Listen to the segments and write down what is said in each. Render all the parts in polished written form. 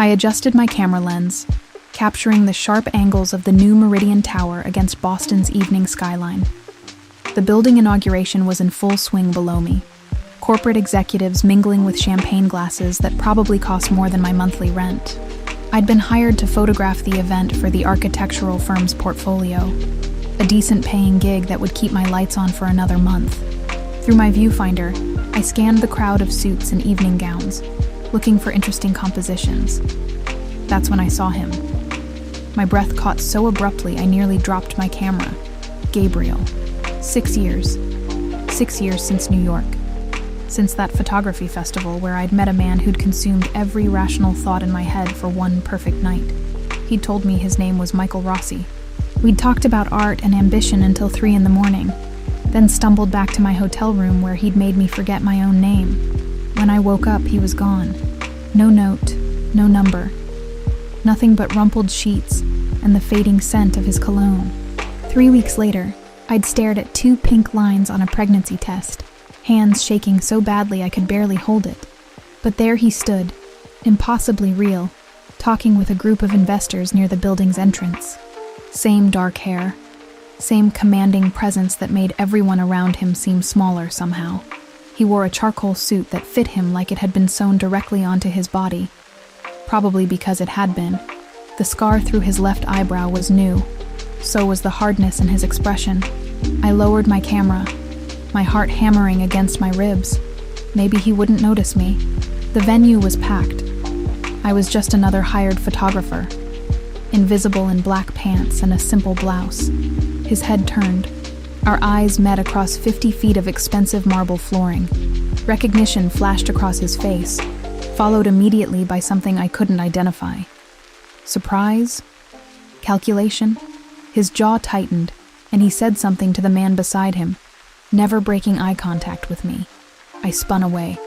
I adjusted my camera lens, capturing the sharp angles of the new Meridian Tower against Boston's evening skyline. The building inauguration was in full swing below me, corporate executives mingling with champagne glasses that probably cost more than my monthly rent. I'd been hired to photograph the event for the architectural firm's portfolio, a decent-paying gig that would keep my lights on for another month. Through my viewfinder, I scanned the crowd of suits and evening gowns, looking for interesting compositions. That's when I saw him. My breath caught so abruptly I nearly dropped my camera. Gabriel. 6 years. 6 years since New York. Since that photography festival where I'd met a man who'd consumed every rational thought in my head for one perfect night. He'd told me his name was Michael Rossi. We'd talked about art and ambition until 3 a.m, then stumbled back to my hotel room where he'd made me forget my own name. When I woke up, he was gone. No note, no number. Nothing but rumpled sheets and the fading scent of his cologne. 3 weeks later, I'd stared at 2 pink lines on a pregnancy test, hands shaking so badly I could barely hold it. But there he stood, impossibly real, talking with a group of investors near the building's entrance. Same dark hair, same commanding presence that made everyone around him seem smaller somehow. He wore a charcoal suit that fit him like it had been sewn directly onto his body. Probably because it had been. The scar through his left eyebrow was new. So was the hardness in his expression. I lowered my camera, my heart hammering against my ribs. Maybe he wouldn't notice me. The venue was packed. I was just another hired photographer, invisible in black pants and a simple blouse. His head turned. Our eyes met across 50 feet of expensive marble flooring. Recognition flashed across his face, followed immediately by something I couldn't identify. Surprise? Calculation? His jaw tightened, and he said something to the man beside him, never breaking eye contact with me. I spun away,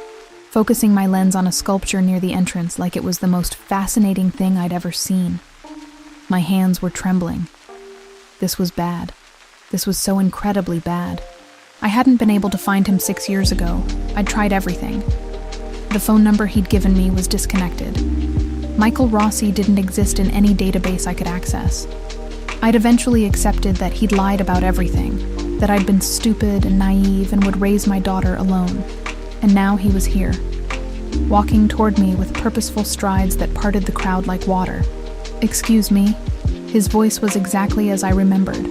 focusing my lens on a sculpture near the entrance like it was the most fascinating thing I'd ever seen. My hands were trembling. This was bad. This was so incredibly bad. I hadn't been able to find him 6 years ago. I'd tried everything. The phone number he'd given me was disconnected. Michael Rossi didn't exist in any database I could access. I'd eventually accepted that he'd lied about everything, that I'd been stupid and naive and would raise my daughter alone. And now he was here, walking toward me with purposeful strides that parted the crowd like water. "Excuse me." His voice was exactly as I remembered,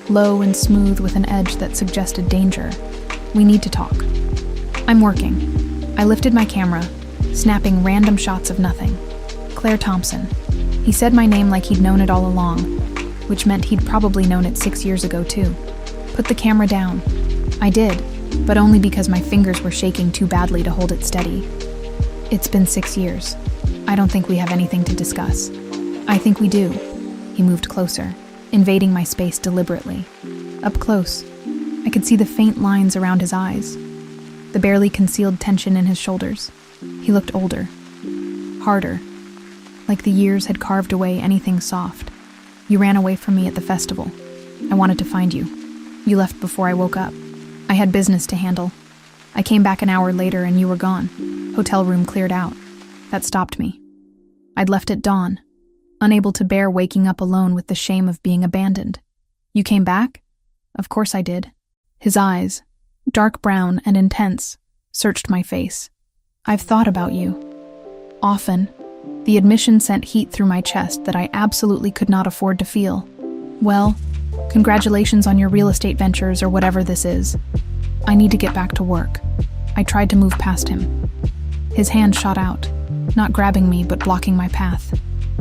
low and smooth with an edge that suggested danger. "We need to talk." "I'm working." I lifted my camera, snapping random shots of nothing. "Claire Thompson." He said my name like he'd known it all along, which meant he'd probably known it 6 years ago too. "Put the camera down." I did, but only because my fingers were shaking too badly to hold it steady. "It's been 6 years. I don't think we have anything to discuss." "I think we do." He moved closer, invading my space deliberately. Up close, I could see the faint lines around his eyes, the barely concealed tension in his shoulders. He looked older, harder, like the years had carved away anything soft. "You ran away from me at the festival. I wanted to find you. You left before I woke up. I had business to handle. I came back an hour later and you were gone. Hotel room cleared out. That stopped me. I'd left at dawn, unable to bear waking up alone with the shame of being abandoned. You came back?" "Of course I did." His eyes, dark brown and intense, searched my face. "I've thought about you. Often." The admission sent heat through my chest that I absolutely could not afford to feel. "Well, congratulations on your real estate ventures or whatever this is. I need to get back to work." I tried to move past him. His hand shot out, not grabbing me but blocking my path.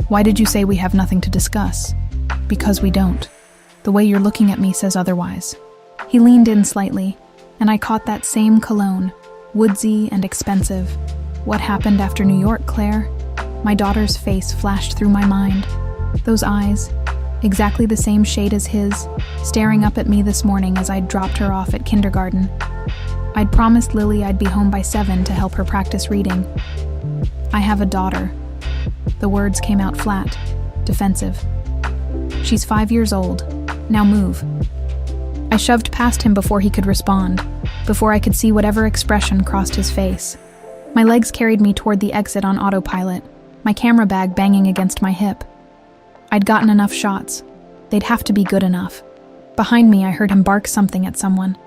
"Why did you say we have nothing to discuss?" "Because we don't. The way you're looking at me says otherwise." He leaned in slightly, and I caught that same cologne, woodsy and expensive. "What happened after New York, Claire?" My daughter's face flashed through my mind. Those eyes, exactly the same shade as his, staring up at me this morning as I'd dropped her off at kindergarten. I'd promised Lily I'd be home by 7 to help her practice reading. "I have a daughter." The words came out flat, defensive. "She's 5 years old. Now move." I shoved past him before he could respond, before I could see whatever expression crossed his face. My legs carried me toward the exit on autopilot, my camera bag banging against my hip. I'd gotten enough shots. They'd have to be good enough. Behind me, I heard him bark something at someone,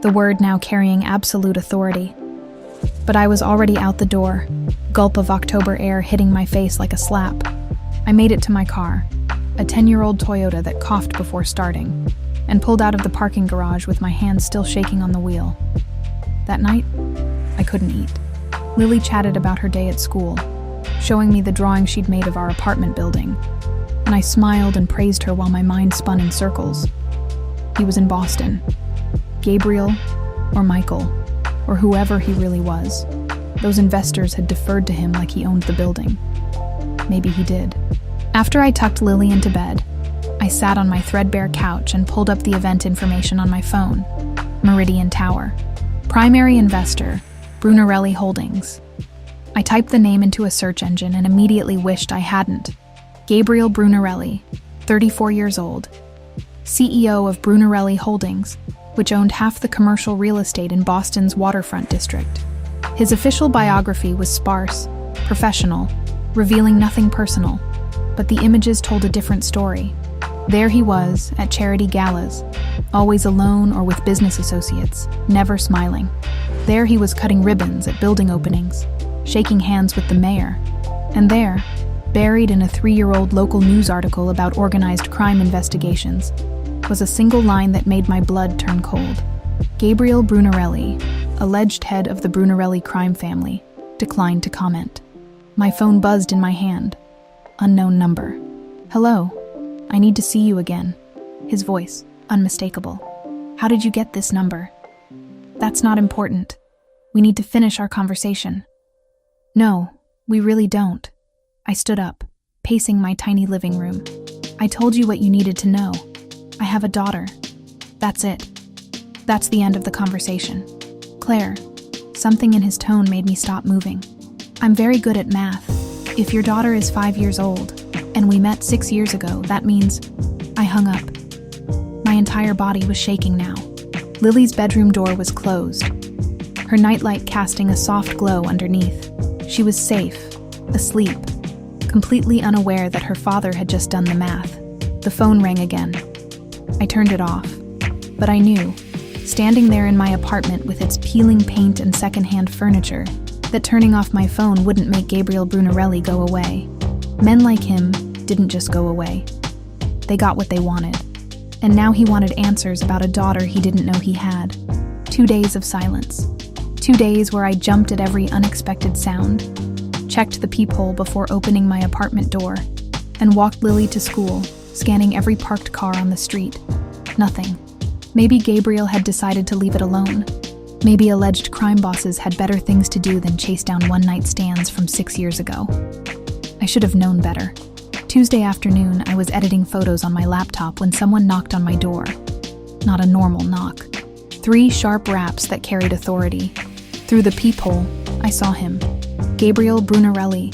the word now carrying absolute authority. But I was already out the door, gulp of October air hitting my face like a slap. I made it to my car, a 10-year-old Toyota that coughed before starting, and pulled out of the parking garage with my hands still shaking on the wheel. That night, I couldn't eat. Lily chatted about her day at school, showing me the drawing she'd made of our apartment building, and I smiled and praised her while my mind spun in circles. He was in Boston. Gabriel, or Michael, or whoever he really was. Those investors had deferred to him like he owned the building. Maybe he did. After I tucked Lily into bed, I sat on my threadbare couch and pulled up the event information on my phone. Meridian Tower. Primary investor, Brunarelli Holdings. I typed the name into a search engine and immediately wished I hadn't. Gabriel Brunarelli, 34 years old, CEO of Brunarelli Holdings, which owned half the commercial real estate in Boston's waterfront district. His official biography was sparse, professional, revealing nothing personal, but the images told a different story. There he was, at charity galas, always alone or with business associates, never smiling. There he was cutting ribbons at building openings, shaking hands with the mayor. And there, buried in a 3-year-old local news article about organized crime investigations, was a single line that made my blood turn cold. Gabriel Brunarelli, alleged head of the Brunarelli crime family, declined to comment. My phone buzzed in my hand. Unknown number. Hello. I need to see you again. His voice, unmistakable. How did you get this number? That's not important. We need to finish our conversation. No, we really don't. I stood up, pacing my tiny living room. I told you what you needed to know. I have a daughter. That's it. That's the end of the conversation. Claire, something in his tone made me stop moving. I'm very good at math. If your daughter is 5 years old, and we met 6 years ago, that means... I hung up. My entire body was shaking now. Lily's bedroom door was closed, her nightlight casting a soft glow underneath. She was safe, asleep, completely unaware that her father had just done the math. The phone rang again. I turned it off, but I knew, standing there in my apartment with its peeling paint and secondhand furniture, that turning off my phone wouldn't make Gabriel Brunarelli go away. Men like him didn't just go away. They got what they wanted. And now he wanted answers about a daughter he didn't know he had. 2 days of silence. 2 days where I jumped at every unexpected sound, checked the peephole before opening my apartment door, and walked Lily to school, scanning every parked car on the street. Nothing. Maybe Gabriel had decided to leave it alone. Maybe alleged crime bosses had better things to do than chase down one-night stands from 6 years ago. I should have known better. Tuesday afternoon, I was editing photos on my laptop when someone knocked on my door. Not a normal knock. 3 sharp raps that carried authority. Through the peephole, I saw him. Gabriel Brunarelli,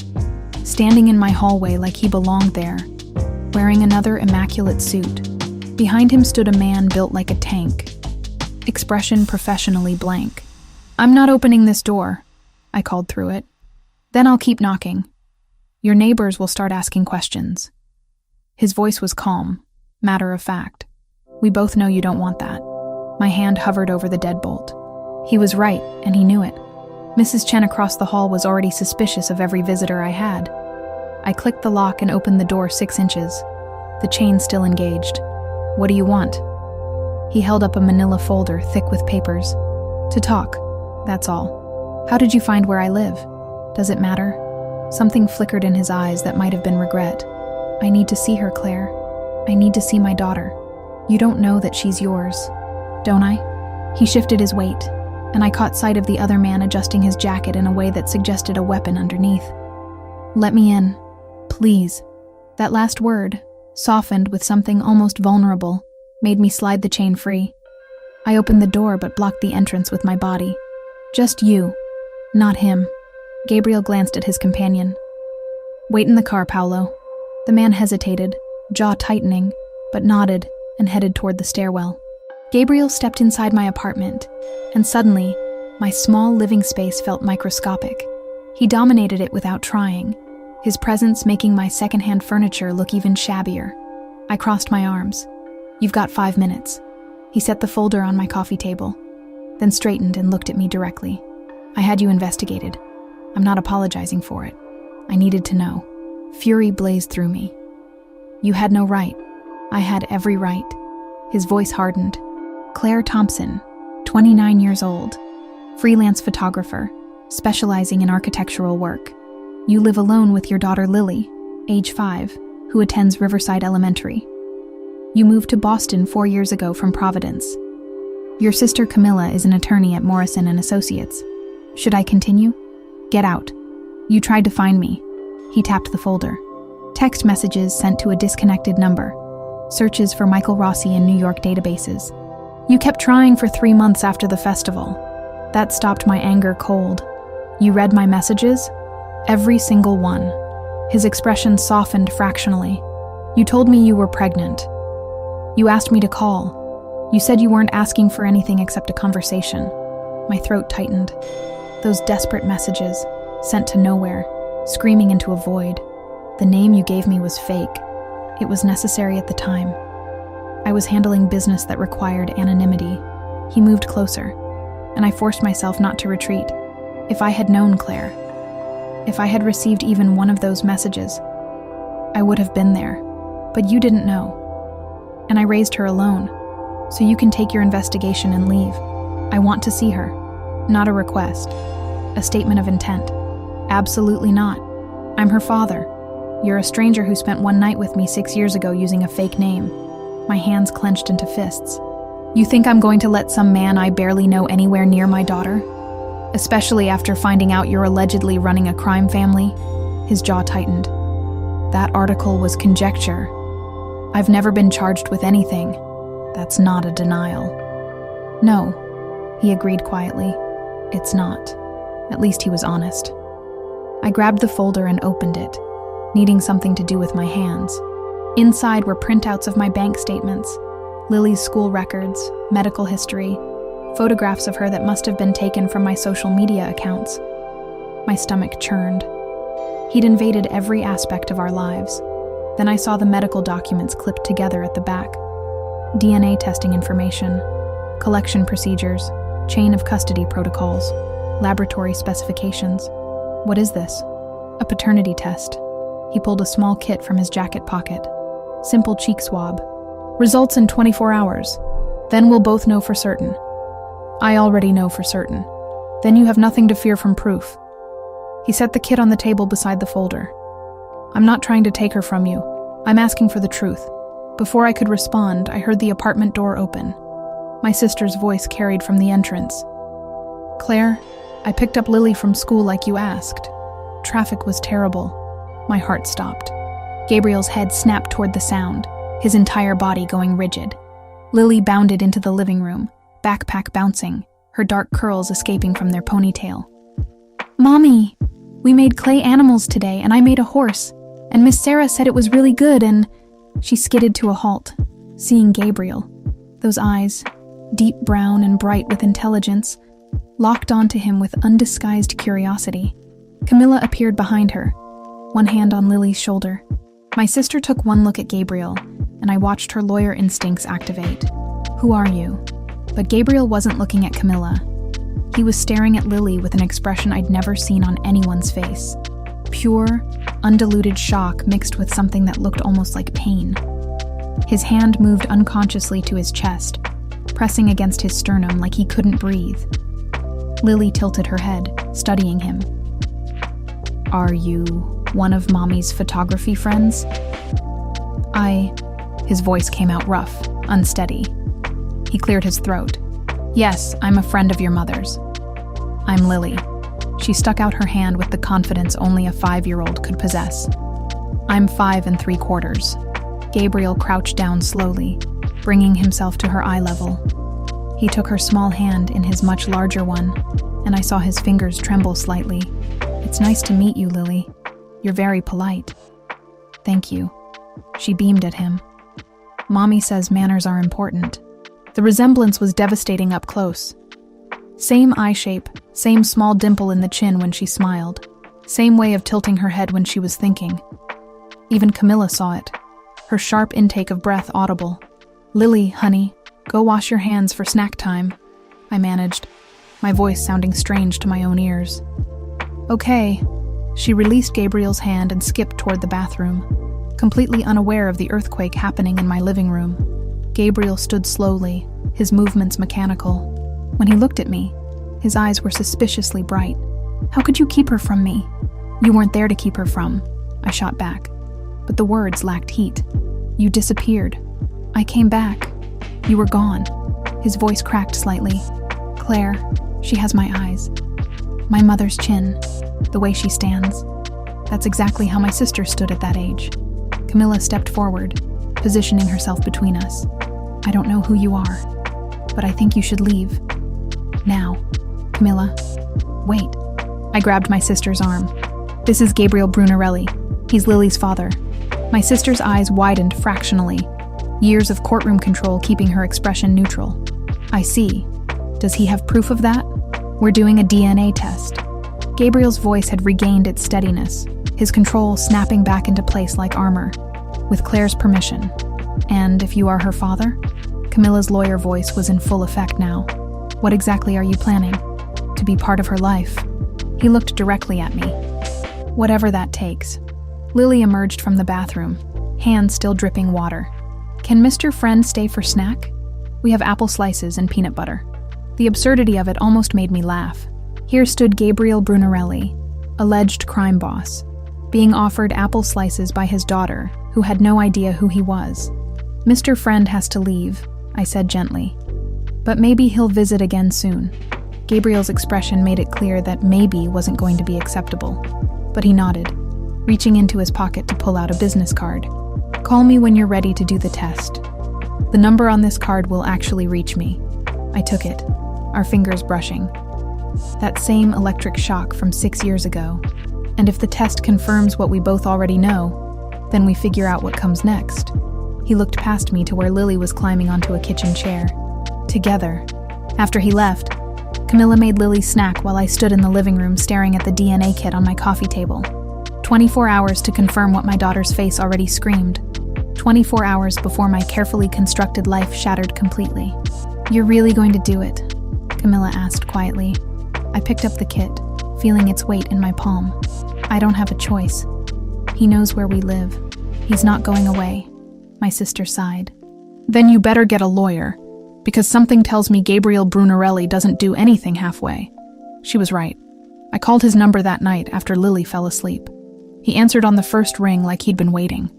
standing in my hallway like he belonged there, wearing another immaculate suit. Behind him stood a man built like a tank, expression professionally blank. "I'm not opening this door," I called through it. "Then I'll keep knocking. Your neighbors will start asking questions." His voice was calm, matter of fact. "We both know you don't want that." My hand hovered over the deadbolt. He was right, and he knew it. Mrs. Chen across the hall was already suspicious of every visitor I had. I clicked the lock and opened the door 6 inches. The chain still engaged. "What do you want?" He held up a manila folder thick with papers. "To talk, that's all. How did you find where I live? Does it matter?" Something flickered in his eyes that might have been regret. "I need to see her, Claire. I need to see my daughter. You don't know that she's yours, don't I?" He shifted his weight, and I caught sight of the other man adjusting his jacket in a way that suggested a weapon underneath. "Let me in, please." That last word, softened with something almost vulnerable, made me slide the chain free. I opened the door but blocked the entrance with my body. "Just you, not him." Gabriel glanced at his companion. "Wait in the car, Paolo." The man hesitated, jaw tightening, but nodded and headed toward the stairwell. Gabriel stepped inside my apartment, and suddenly, my small living space felt microscopic. He dominated it without trying. his presence making my secondhand furniture look even shabbier. I crossed my arms. "You've got 5 minutes." He set the folder on my coffee table, then straightened and looked at me directly. "I had you investigated. I'm not apologizing for it. I needed to know." Fury blazed through me. "You had no right. I had every right." His voice hardened. "Claire Thompson, 29 years old, freelance photographer, specializing in architectural work. You live alone with your daughter Lily, age 5, who attends Riverside Elementary. You moved to Boston 4 years ago from Providence. Your sister Camilla is an attorney at Morrison & Associates. Should I continue? Get out. You tried to find me." He tapped the folder. "Text messages sent to a disconnected number. Searches for Michael Rossi in New York databases. You kept trying for 3 months after the festival. That stopped my anger cold. You read my messages? Every single one." His expression softened fractionally. "You told me you were pregnant. You asked me to call. You said you weren't asking for anything except a conversation." My throat tightened. Those desperate messages, sent to nowhere, screaming into a void. The name you gave me was fake. It was necessary at the time. I was handling business that required anonymity. He moved closer, and I forced myself not to retreat. If I had known Claire, if I had received even one of those messages, I would have been there. But you didn't know. And I raised her alone, so you can take your investigation and leave. I want to see her. Not a request. A statement of intent. Absolutely not. I'm her father. You're a stranger who spent one night with me 6 years ago using a fake name. My hands clenched into fists. You think I'm going to let some man I barely know anywhere near my daughter? Especially after finding out you're allegedly running a crime family? His jaw tightened. That article was conjecture. I've never been charged with anything. That's not a denial. No, he agreed quietly. It's not. At least he was honest. I grabbed the folder and opened it, needing something to do with my hands. Inside were printouts of my bank statements, Lily's school records, medical history, photographs of her that must have been taken from my social media accounts. My stomach churned. He'd invaded every aspect of our lives. Then I saw the medical documents clipped together at the back. DNA testing information, collection procedures, chain of custody protocols, laboratory specifications. What is this? A paternity test. He pulled a small kit from his jacket pocket. Simple cheek swab. Results in 24 hours. Then we'll both know for certain. I already know for certain. Then you have nothing to fear from proof. He set the kit on the table beside the folder. I'm not trying to take her from you. I'm asking for the truth. Before I could respond, I heard the apartment door open. My sister's voice carried from the entrance. Claire, I picked up Lily from school like you asked. Traffic was terrible. My heart stopped. Gabriel's head snapped toward the sound, his entire body going rigid. Lily bounded into the living room, backpack bouncing, her dark curls escaping from their ponytail. Mommy, we made clay animals today, and I made a horse. And Miss Sarah said it was really good, and... She skidded to a halt, seeing Gabriel. Those eyes, deep brown and bright with intelligence, locked onto him with undisguised curiosity. Camilla appeared behind her, one hand on Lily's shoulder. My sister took one look at Gabriel, and I watched her lawyer instincts activate. Who are you? But Gabriel wasn't looking at Camilla. He was staring at Lily with an expression I'd never seen on anyone's face. Pure, undiluted shock mixed with something that looked almost like pain. His hand moved unconsciously to his chest, pressing against his sternum like he couldn't breathe. Lily tilted her head, studying him. Are you one of Mommy's photography friends? His voice came out rough, unsteady. He cleared his throat. Yes, I'm a friend of your mother's. I'm Lily. She stuck out her hand with the confidence only a 5-year-old could possess. I'm 5 3/4. Gabriel crouched down slowly, bringing himself to her eye level. He took her small hand in his much larger one, and I saw his fingers tremble slightly. It's nice to meet you, Lily. You're very polite. Thank you. She beamed at him. Mommy says manners are important. The resemblance was devastating up close. Same eye shape, same small dimple in the chin when she smiled. Same way of tilting her head when she was thinking. Even Camilla saw it, her sharp intake of breath audible. "Lily, honey, go wash your hands for snack time," I managed, my voice sounding strange to my own ears. "Okay." She released Gabriel's hand and skipped toward the bathroom, completely unaware of the earthquake happening in my living room. Gabriel stood slowly, his movements mechanical. When he looked at me, his eyes were suspiciously bright. "How could you keep her from me?" "You weren't there to keep her from," I shot back. But the words lacked heat. "You disappeared. I came back. You were gone." His voice cracked slightly. "Claire, she has my eyes. My mother's chin. The way she stands. That's exactly how my sister stood at that age." Camilla stepped forward, positioning herself between us. "I don't know who you are, but I think you should leave. Now." "Camilla, wait." I grabbed my sister's arm. "This is Gabriel Brunarelli. He's Lily's father." My sister's eyes widened fractionally, years of courtroom control keeping her expression neutral. "I see. Does he have proof of that?" "We're doing a DNA test." Gabriel's voice had regained its steadiness, his control snapping back into place like armor. "With Claire's permission. And if you are her father?" Camilla's lawyer voice was in full effect now. "What exactly are you planning? To be part of her life?" He looked directly at me. "Whatever that takes." Lily emerged from the bathroom, hands still dripping water. "Can Mr. Friend stay for snack? We have apple slices and peanut butter." The absurdity of it almost made me laugh. Here stood Gabriel Brunarelli, alleged crime boss, being offered apple slices by his daughter, who had no idea who he was. "Mr. Friend has to leave," I said gently. "But maybe he'll visit again soon." Gabriel's expression made it clear that maybe wasn't going to be acceptable, but he nodded, reaching into his pocket to pull out a business card. "Call me when you're ready to do the test. The number on this card will actually reach me." I took it, our fingers brushing. That same electric shock from 6 years ago. And if the test confirms what we both already know, then we figure out what comes next. He looked past me to where Lily was climbing onto a kitchen chair. Together. After he left, Camilla made Lily snack while I stood in the living room staring at the DNA kit on my coffee table. 24 hours to confirm what my daughter's face already screamed. 24 hours before my carefully constructed life shattered completely. "You're really going to do it?" Camilla asked quietly. I picked up the kit, feeling its weight in my palm. "I don't have a choice. He knows where we live. He's not going away." My sister sighed. "Then you better get a lawyer, because something tells me Gabriel Brunarelli doesn't do anything halfway." She was right. I called his number that night after Lily fell asleep. He answered on the first ring like he'd been waiting.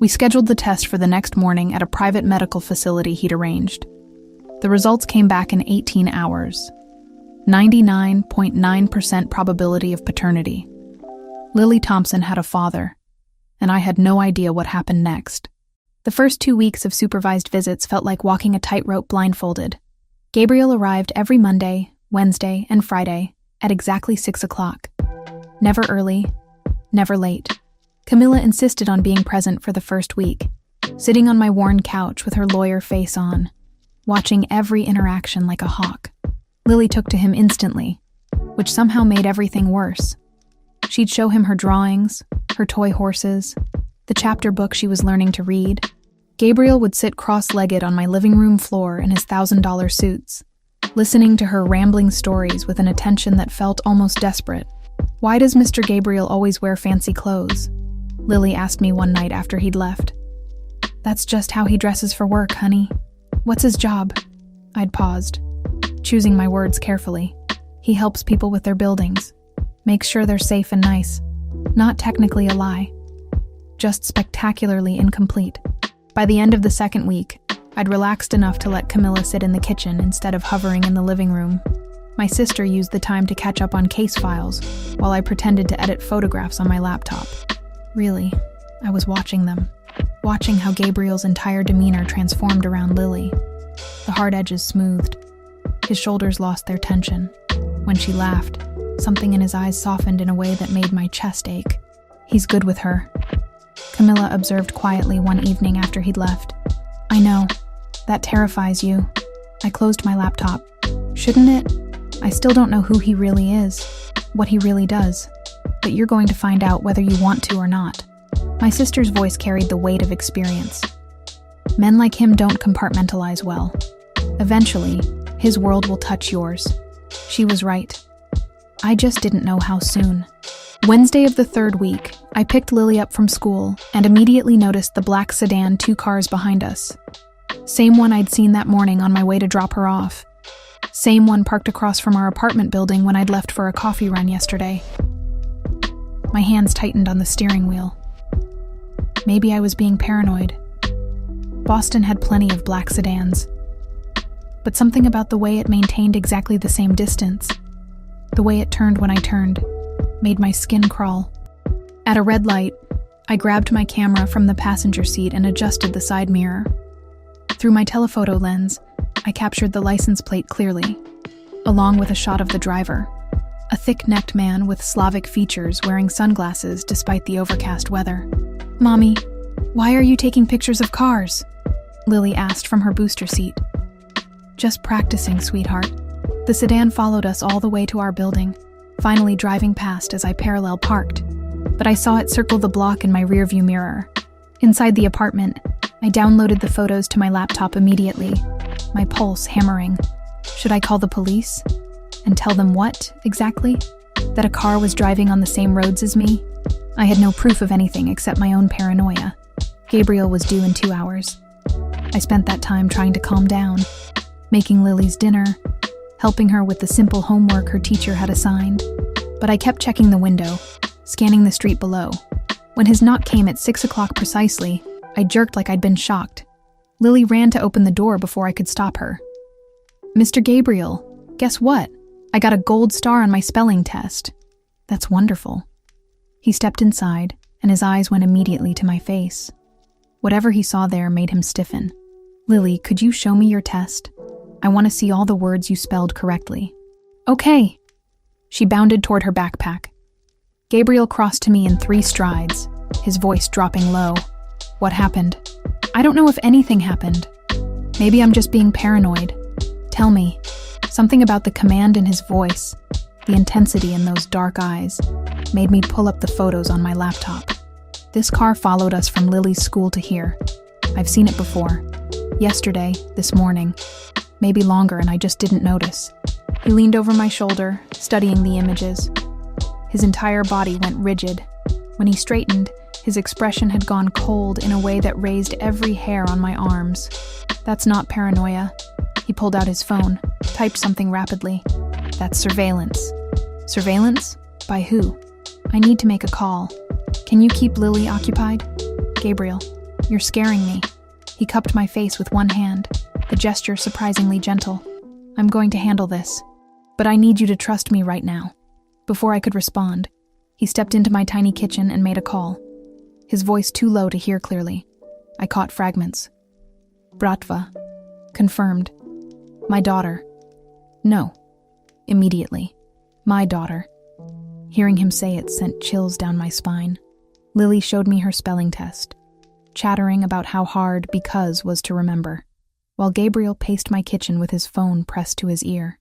We scheduled the test for the next morning at a private medical facility he'd arranged. The results came back in 18 hours. 99.9% probability of paternity. Lily Thompson had a father, and I had no idea what happened next. The first 2 weeks of supervised visits felt like walking a tightrope blindfolded. Gabriel arrived every Monday, Wednesday, and Friday at exactly 6 o'clock. Never early, never late. Camilla insisted on being present for the first week, sitting on my worn couch with her lawyer face on, watching every interaction like a hawk. Lily took to him instantly, which somehow made everything worse. She'd show him her drawings, her toy horses, the chapter book she was learning to read. Gabriel would sit cross-legged on my living room floor in his $1,000 suits, listening to her rambling stories with an attention that felt almost desperate. "Why does Mr. Gabriel always wear fancy clothes?" Lily asked me one night after he'd left. "That's just how he dresses for work, honey." "What's his job?" I'd paused, choosing my words carefully. "He helps people with their buildings, makes sure they're safe and nice. Not technically a lie, just spectacularly incomplete." By the end of the second week, I'd relaxed enough to let Camilla sit in the kitchen instead of hovering in the living room. My sister used the time to catch up on case files, while I pretended to edit photographs on my laptop. Really, I was watching them, watching how Gabriel's entire demeanor transformed around Lily. The hard edges smoothed. His shoulders lost their tension. When she laughed, something in his eyes softened in a way that made my chest ache. "He's good with her," Camilla observed quietly one evening after he'd left. "I know. That terrifies you." I closed my laptop. "Shouldn't it? I still don't know who he really is, what he really does." but you're going to find out whether you want to or not." My sister's voice carried the weight of experience. Men like him don't compartmentalize well. Eventually, his world will touch yours. She was right. I just didn't know how soon. Wednesday of the third week, I picked Lily up from school and immediately noticed the black sedan 2 cars behind us. Same one I'd seen that morning on my way to drop her off. Same one parked across from our apartment building when I'd left for a coffee run yesterday. My hands tightened on the steering wheel. Maybe I was being paranoid. Boston had plenty of black sedans. But something about the way it maintained exactly the same distance, the way it turned when I turned, made my skin crawl. At a red light, I grabbed my camera from the passenger seat and adjusted the side mirror. Through my telephoto lens, I captured the license plate clearly, along with a shot of the driver, a thick-necked man with Slavic features wearing sunglasses despite the overcast weather. "Mommy, why are you taking pictures of cars?" Lily asked from her booster seat. "Just practicing, sweetheart." The sedan followed us all the way to our building, finally driving past as I parallel parked, but I saw it circle the block in my rearview mirror. Inside the apartment, I downloaded the photos to my laptop immediately, my pulse hammering. Should I call the police? And tell them what, exactly? That a car was driving on the same roads as me? I had no proof of anything except my own paranoia. Gabriel was due in 2 hours. I spent that time trying to calm down, making Lily's dinner, helping her with the simple homework her teacher had assigned. But I kept checking the window, scanning the street below. When his knock came at 6 o'clock precisely, I jerked like I'd been shocked. Lily ran to open the door before I could stop her. "Mr. Gabriel, guess what? I got a gold star on my spelling test." "That's wonderful." He stepped inside, and his eyes went immediately to my face. Whatever he saw there made him stiffen. "Lily, could you show me your test? I want to see all the words you spelled correctly." "Okay." She bounded toward her backpack. Gabriel crossed to me in 3 strides, his voice dropping low. "What happened?" "I don't know if anything happened. Maybe I'm just being paranoid. Tell me." Something about the command in his voice, the intensity in those dark eyes, made me pull up the photos on my laptop. This car followed us from Lily's school to here. I've seen it before. Yesterday, this morning. Maybe longer, and I just didn't notice. He leaned over my shoulder, studying the images. His entire body went rigid. When he straightened, his expression had gone cold in a way that raised every hair on my arms. "That's not paranoia." He pulled out his phone, typed something rapidly. "That's surveillance." "Surveillance? By who?" "I need to make a call. Can you keep Lily occupied?" "Gabriel, you're scaring me." He cupped my face with one hand, the gesture surprisingly gentle. "I'm going to handle this, but I need you to trust me right now." Before I could respond, he stepped into my tiny kitchen and made a call, his voice too low to hear clearly. I caught fragments. "Bratva." "Confirmed." "My daughter." "No." Immediately. "My daughter." Hearing him say it sent chills down my spine. Lily showed me her spelling test, chattering about how hard because was to remember, while Gabriel paced my kitchen with his phone pressed to his ear.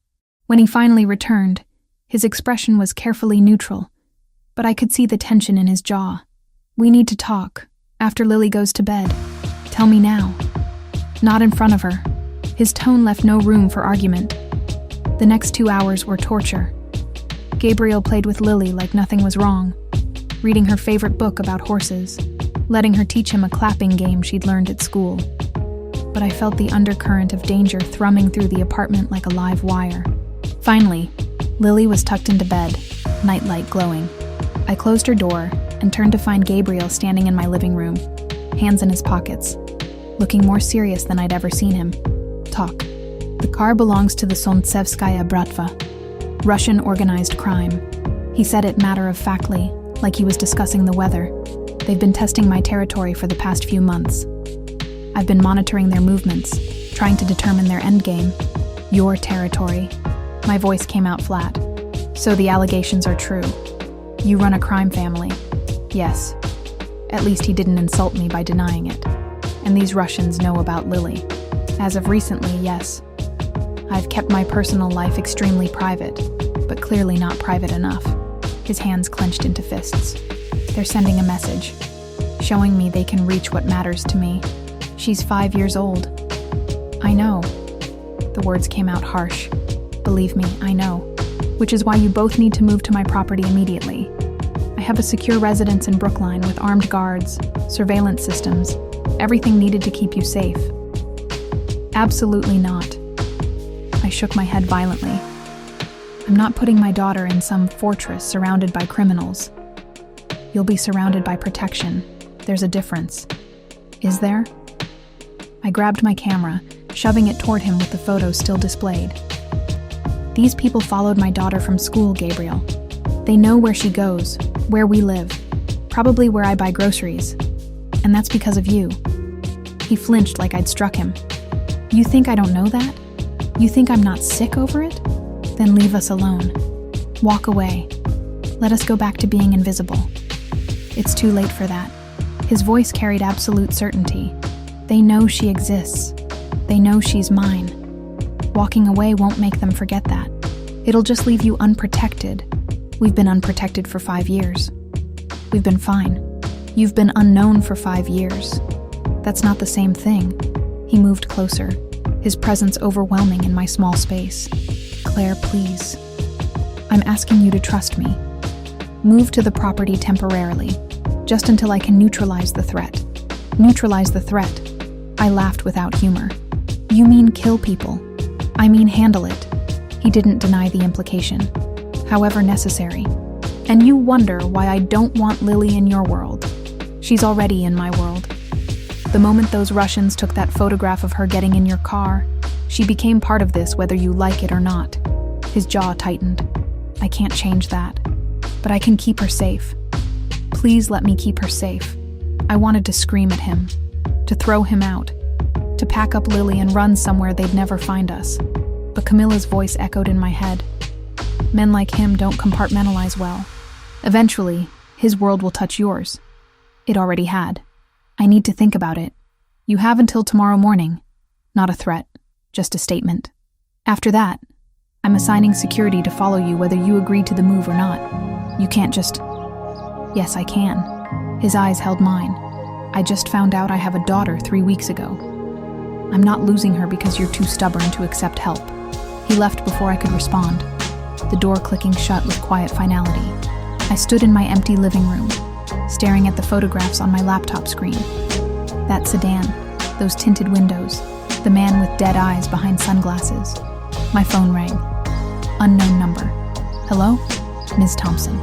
When he finally returned, his expression was carefully neutral, but I could see the tension in his jaw. "We need to talk, after Lily goes to bed. Tell me now." "Not in front of her." His tone left no room for argument. The next 2 hours were torture. Gabriel played with Lily like nothing was wrong, reading her favorite book about horses, letting her teach him a clapping game she'd learned at school. But I felt the undercurrent of danger thrumming through the apartment like a live wire. Finally, Lily was tucked into bed, nightlight glowing. I closed her door and turned to find Gabriel standing in my living room, hands in his pockets, looking more serious than I'd ever seen him. "Talk." "The car belongs to the Solntsevskaya Bratva, Russian organized crime." He said it matter-of-factly, like he was discussing the weather. "They've been testing my territory for the past few months. I've been monitoring their movements, trying to determine their endgame. Your territory." My voice came out flat. "So the allegations are true. You run a crime family." "Yes." At least he didn't insult me by denying it. "And these Russians know about Lily." "As of recently, yes. I've kept my personal life extremely private, but clearly not private enough." his hands clenched into fists. They're sending a message, showing me they can reach what matters to me. She's 5 years old. I know. The words came out harsh. Believe me, I know. Which is why you both need to move to my property immediately. I have a secure residence in Brookline with armed guards, surveillance systems, everything needed to keep you safe. Absolutely not. I shook my head violently. I'm not putting my daughter in some fortress surrounded by criminals. You'll be surrounded by protection. There's a difference. Is there? I grabbed my camera, shoving it toward him with the photos still displayed. These people followed my daughter from school, Gabriel. They know where she goes, where we live, probably where I buy groceries. And that's because of you. He flinched like I'd struck him. You think I don't know that? You think I'm not sick over it? Then leave us alone. Walk away. Let us go back to being invisible. It's too late for that. His voice carried absolute certainty. They know she exists. They know she's mine. Walking away won't make them forget that. It'll just leave you unprotected. We've been unprotected for 5 years. We've been fine. You've been unknown for 5 years. That's not the same thing. He moved closer, his presence overwhelming in my small space. Claire, please. I'm asking you to trust me. Move to the property temporarily, just until I can neutralize the threat. Neutralize the threat. I laughed without humor. You mean kill people? I mean handle it. He didn't deny the implication, however necessary. And you wonder why I don't want Lily in your world. She's already in my world. The moment those Russians took that photograph of her getting in your car, she became part of this whether you like it or not. His jaw tightened. I can't change that, but I can keep her safe. Please let me keep her safe. I wanted to scream at him, to throw him out, to pack up Lily and run somewhere they'd never find us. But Camilla's voice echoed in my head. Men like him don't compartmentalize well. Eventually, his world will touch yours. It already had. I need to think about it. You have until tomorrow morning. Not a threat, just a statement. After that, I'm assigning security to follow you whether you agree to the move or not. You can't just... Yes, I can. His eyes held mine. I just found out I have a daughter 3 weeks ago. I'm not losing her because you're too stubborn to accept help. He left before I could respond, the door clicking shut with quiet finality. I stood in my empty living room, staring at the photographs on my laptop screen. That sedan, those tinted windows, the man with dead eyes behind sunglasses. My phone rang. Unknown number. Hello? Ms. Thompson.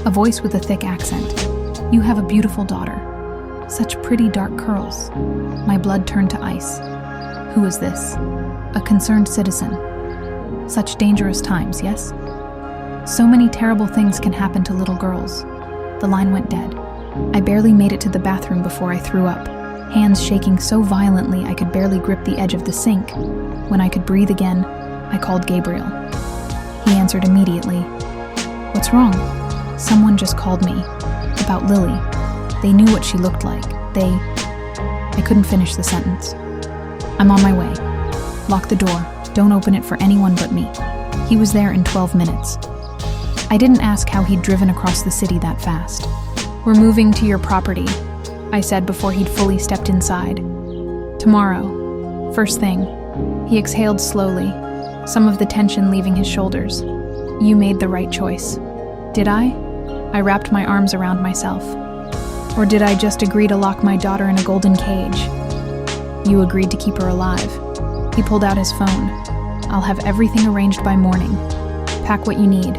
A voice with a thick accent. You have a beautiful daughter. Such pretty dark curls. My blood turned to ice. Who is this? A concerned citizen. Such dangerous times, yes? So many terrible things can happen to little girls. The line went dead. I barely made it to the bathroom before I threw up, hands shaking so violently I could barely grip the edge of the sink. When I could breathe again, I called Gabriel. He answered immediately. What's wrong? Someone just called me. About Lily. They knew what she looked like. I couldn't finish the sentence. I'm on my way. Lock the door. Don't open it for anyone but me. He was there in 12 minutes. I didn't ask how he'd driven across the city that fast. We're moving to your property, I said before he'd fully stepped inside. Tomorrow. First thing. He exhaled slowly, some of the tension leaving his shoulders. You made the right choice. Did I? I wrapped my arms around myself. Or did I just agree to lock my daughter in a golden cage? You agreed to keep her alive. He pulled out his phone. I'll have everything arranged by morning. Pack what you need.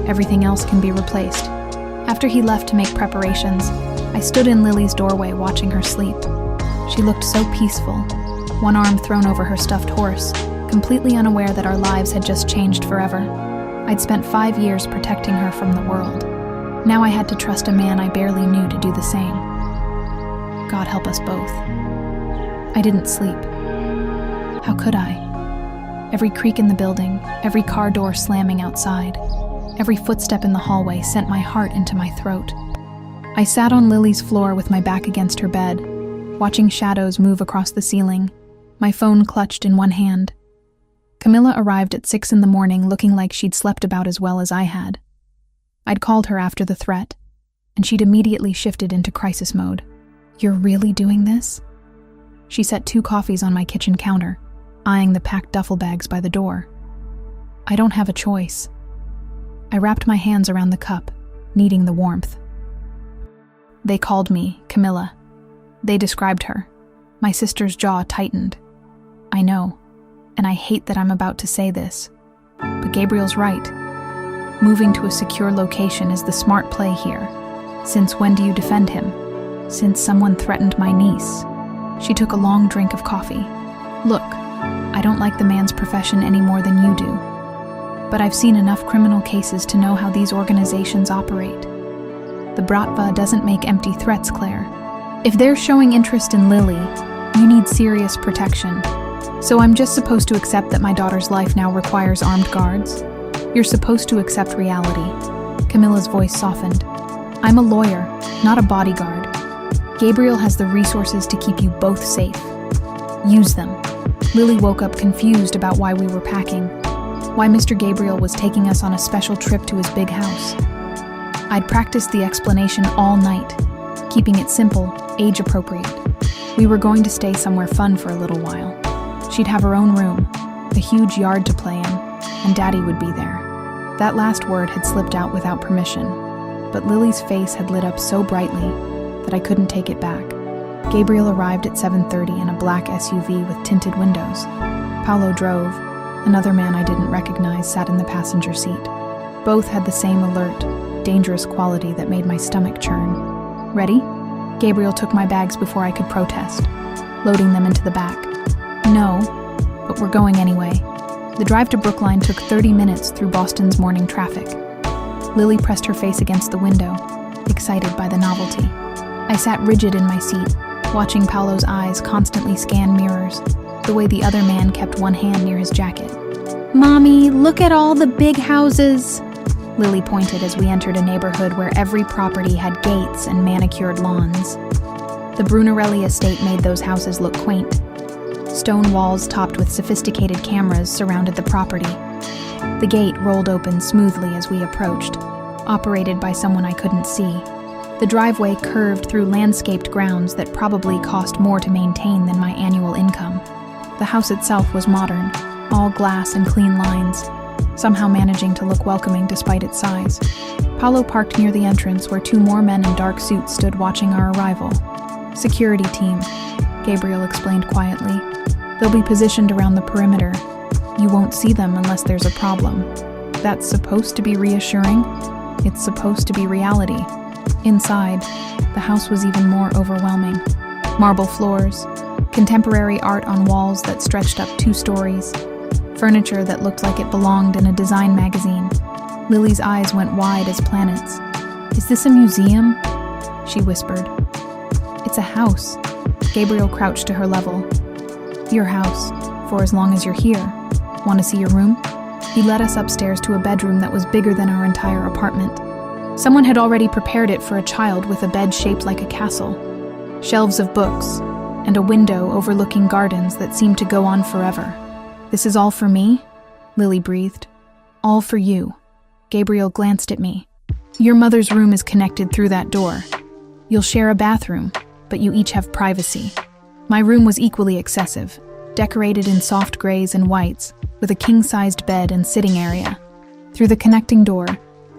Everything else can be replaced. After he left to make preparations, I stood in Lily's doorway watching her sleep. She looked so peaceful, one arm thrown over her stuffed horse, completely unaware that our lives had just changed forever. I'd spent 5 years protecting her from the world. Now I had to trust a man I barely knew to do the same. God help us both. I didn't sleep. How could I? Every creak in the building, every car door slamming outside, every footstep in the hallway sent my heart into my throat. I sat on Lily's floor with my back against her bed, watching shadows move across the ceiling, my phone clutched in one hand. Camilla arrived at 6 in the morning looking like she'd slept about as well as I had. I'd called her after the threat, and she'd immediately shifted into crisis mode. "You're really doing this?" She set 2 coffees on my kitchen counter, eyeing the packed duffel bags by the door. "I don't have a choice." I wrapped my hands around the cup, needing the warmth. "They called me Camilla. They described her." My sister's jaw tightened. "I know, and I hate that I'm about to say this, but Gabriel's right. Moving to a secure location is the smart play here. Since when do you defend him?" "Since someone threatened my niece." She took a long drink of coffee. "Look, I don't like the man's profession any more than you do, but I've seen enough criminal cases to know how these organizations operate. The Bratva doesn't make empty threats, Claire. If they're showing interest in Lily, you need serious protection. So I'm just supposed to accept that my daughter's life now requires armed guards? You're supposed to accept reality." Camilla's voice softened. "I'm a lawyer, not a bodyguard. Gabriel has the resources to keep you both safe. Use them." Lily woke up confused about why we were packing, why Mr. Gabriel was taking us on a special trip to his big house. I'd practiced the explanation all night, keeping it simple, age-appropriate. We were going to stay somewhere fun for a little while. She'd have her own room, a huge yard to play in, and Daddy would be there. That last word had slipped out without permission, but Lily's face had lit up so brightly that I couldn't take it back. Gabriel arrived at 7:30 in a black SUV with tinted windows. Paolo drove. Another man I didn't recognize sat in the passenger seat. Both had the same alert, dangerous quality that made my stomach churn. "Ready?" Gabriel took my bags before I could protest, loading them into the back. "No, but we're going anyway." The drive to Brookline took 30 minutes through Boston's morning traffic. Lily pressed her face against the window, excited by the novelty. I sat rigid in my seat, watching Paolo's eyes constantly scan mirrors, the way the other man kept one hand near his jacket. "Mommy, look at all the big houses," Lily pointed as we entered a neighborhood where every property had gates and manicured lawns. The Brunarelli estate made those houses look quaint. Stone walls topped with sophisticated cameras surrounded the property. The gate rolled open smoothly as we approached, operated by someone I couldn't see. The driveway curved through landscaped grounds that probably cost more to maintain than my annual income. The house itself was modern, all glass and clean lines, somehow managing to look welcoming despite its size. Paolo parked near the entrance where 2 more men in dark suits stood watching our arrival. "Security team," Gabriel explained quietly. "They'll be positioned around the perimeter. You won't see them unless there's a problem." That's supposed to be reassuring. It's supposed to be reality. Inside, the house was even more overwhelming. Marble floors, contemporary art on walls that stretched up 2 stories, furniture that looked like it belonged in a design magazine. Lily's eyes went wide as planets. "Is this a museum?" she whispered. "It's a house." Gabriel crouched to her level. "Your house, for as long as you're here. Want to see your room?" He led us upstairs to a bedroom that was bigger than our entire apartment. Someone had already prepared it for a child with a bed shaped like a castle, shelves of books, and a window overlooking gardens that seemed to go on forever. "This is all for me?" Lily breathed. "All for you." Gabriel glanced at me. "Your mother's room is connected through that door. You'll share a bathroom, but you each have privacy." My room was equally excessive, decorated in soft grays and whites, with a king-sized bed and sitting area. Through the connecting door,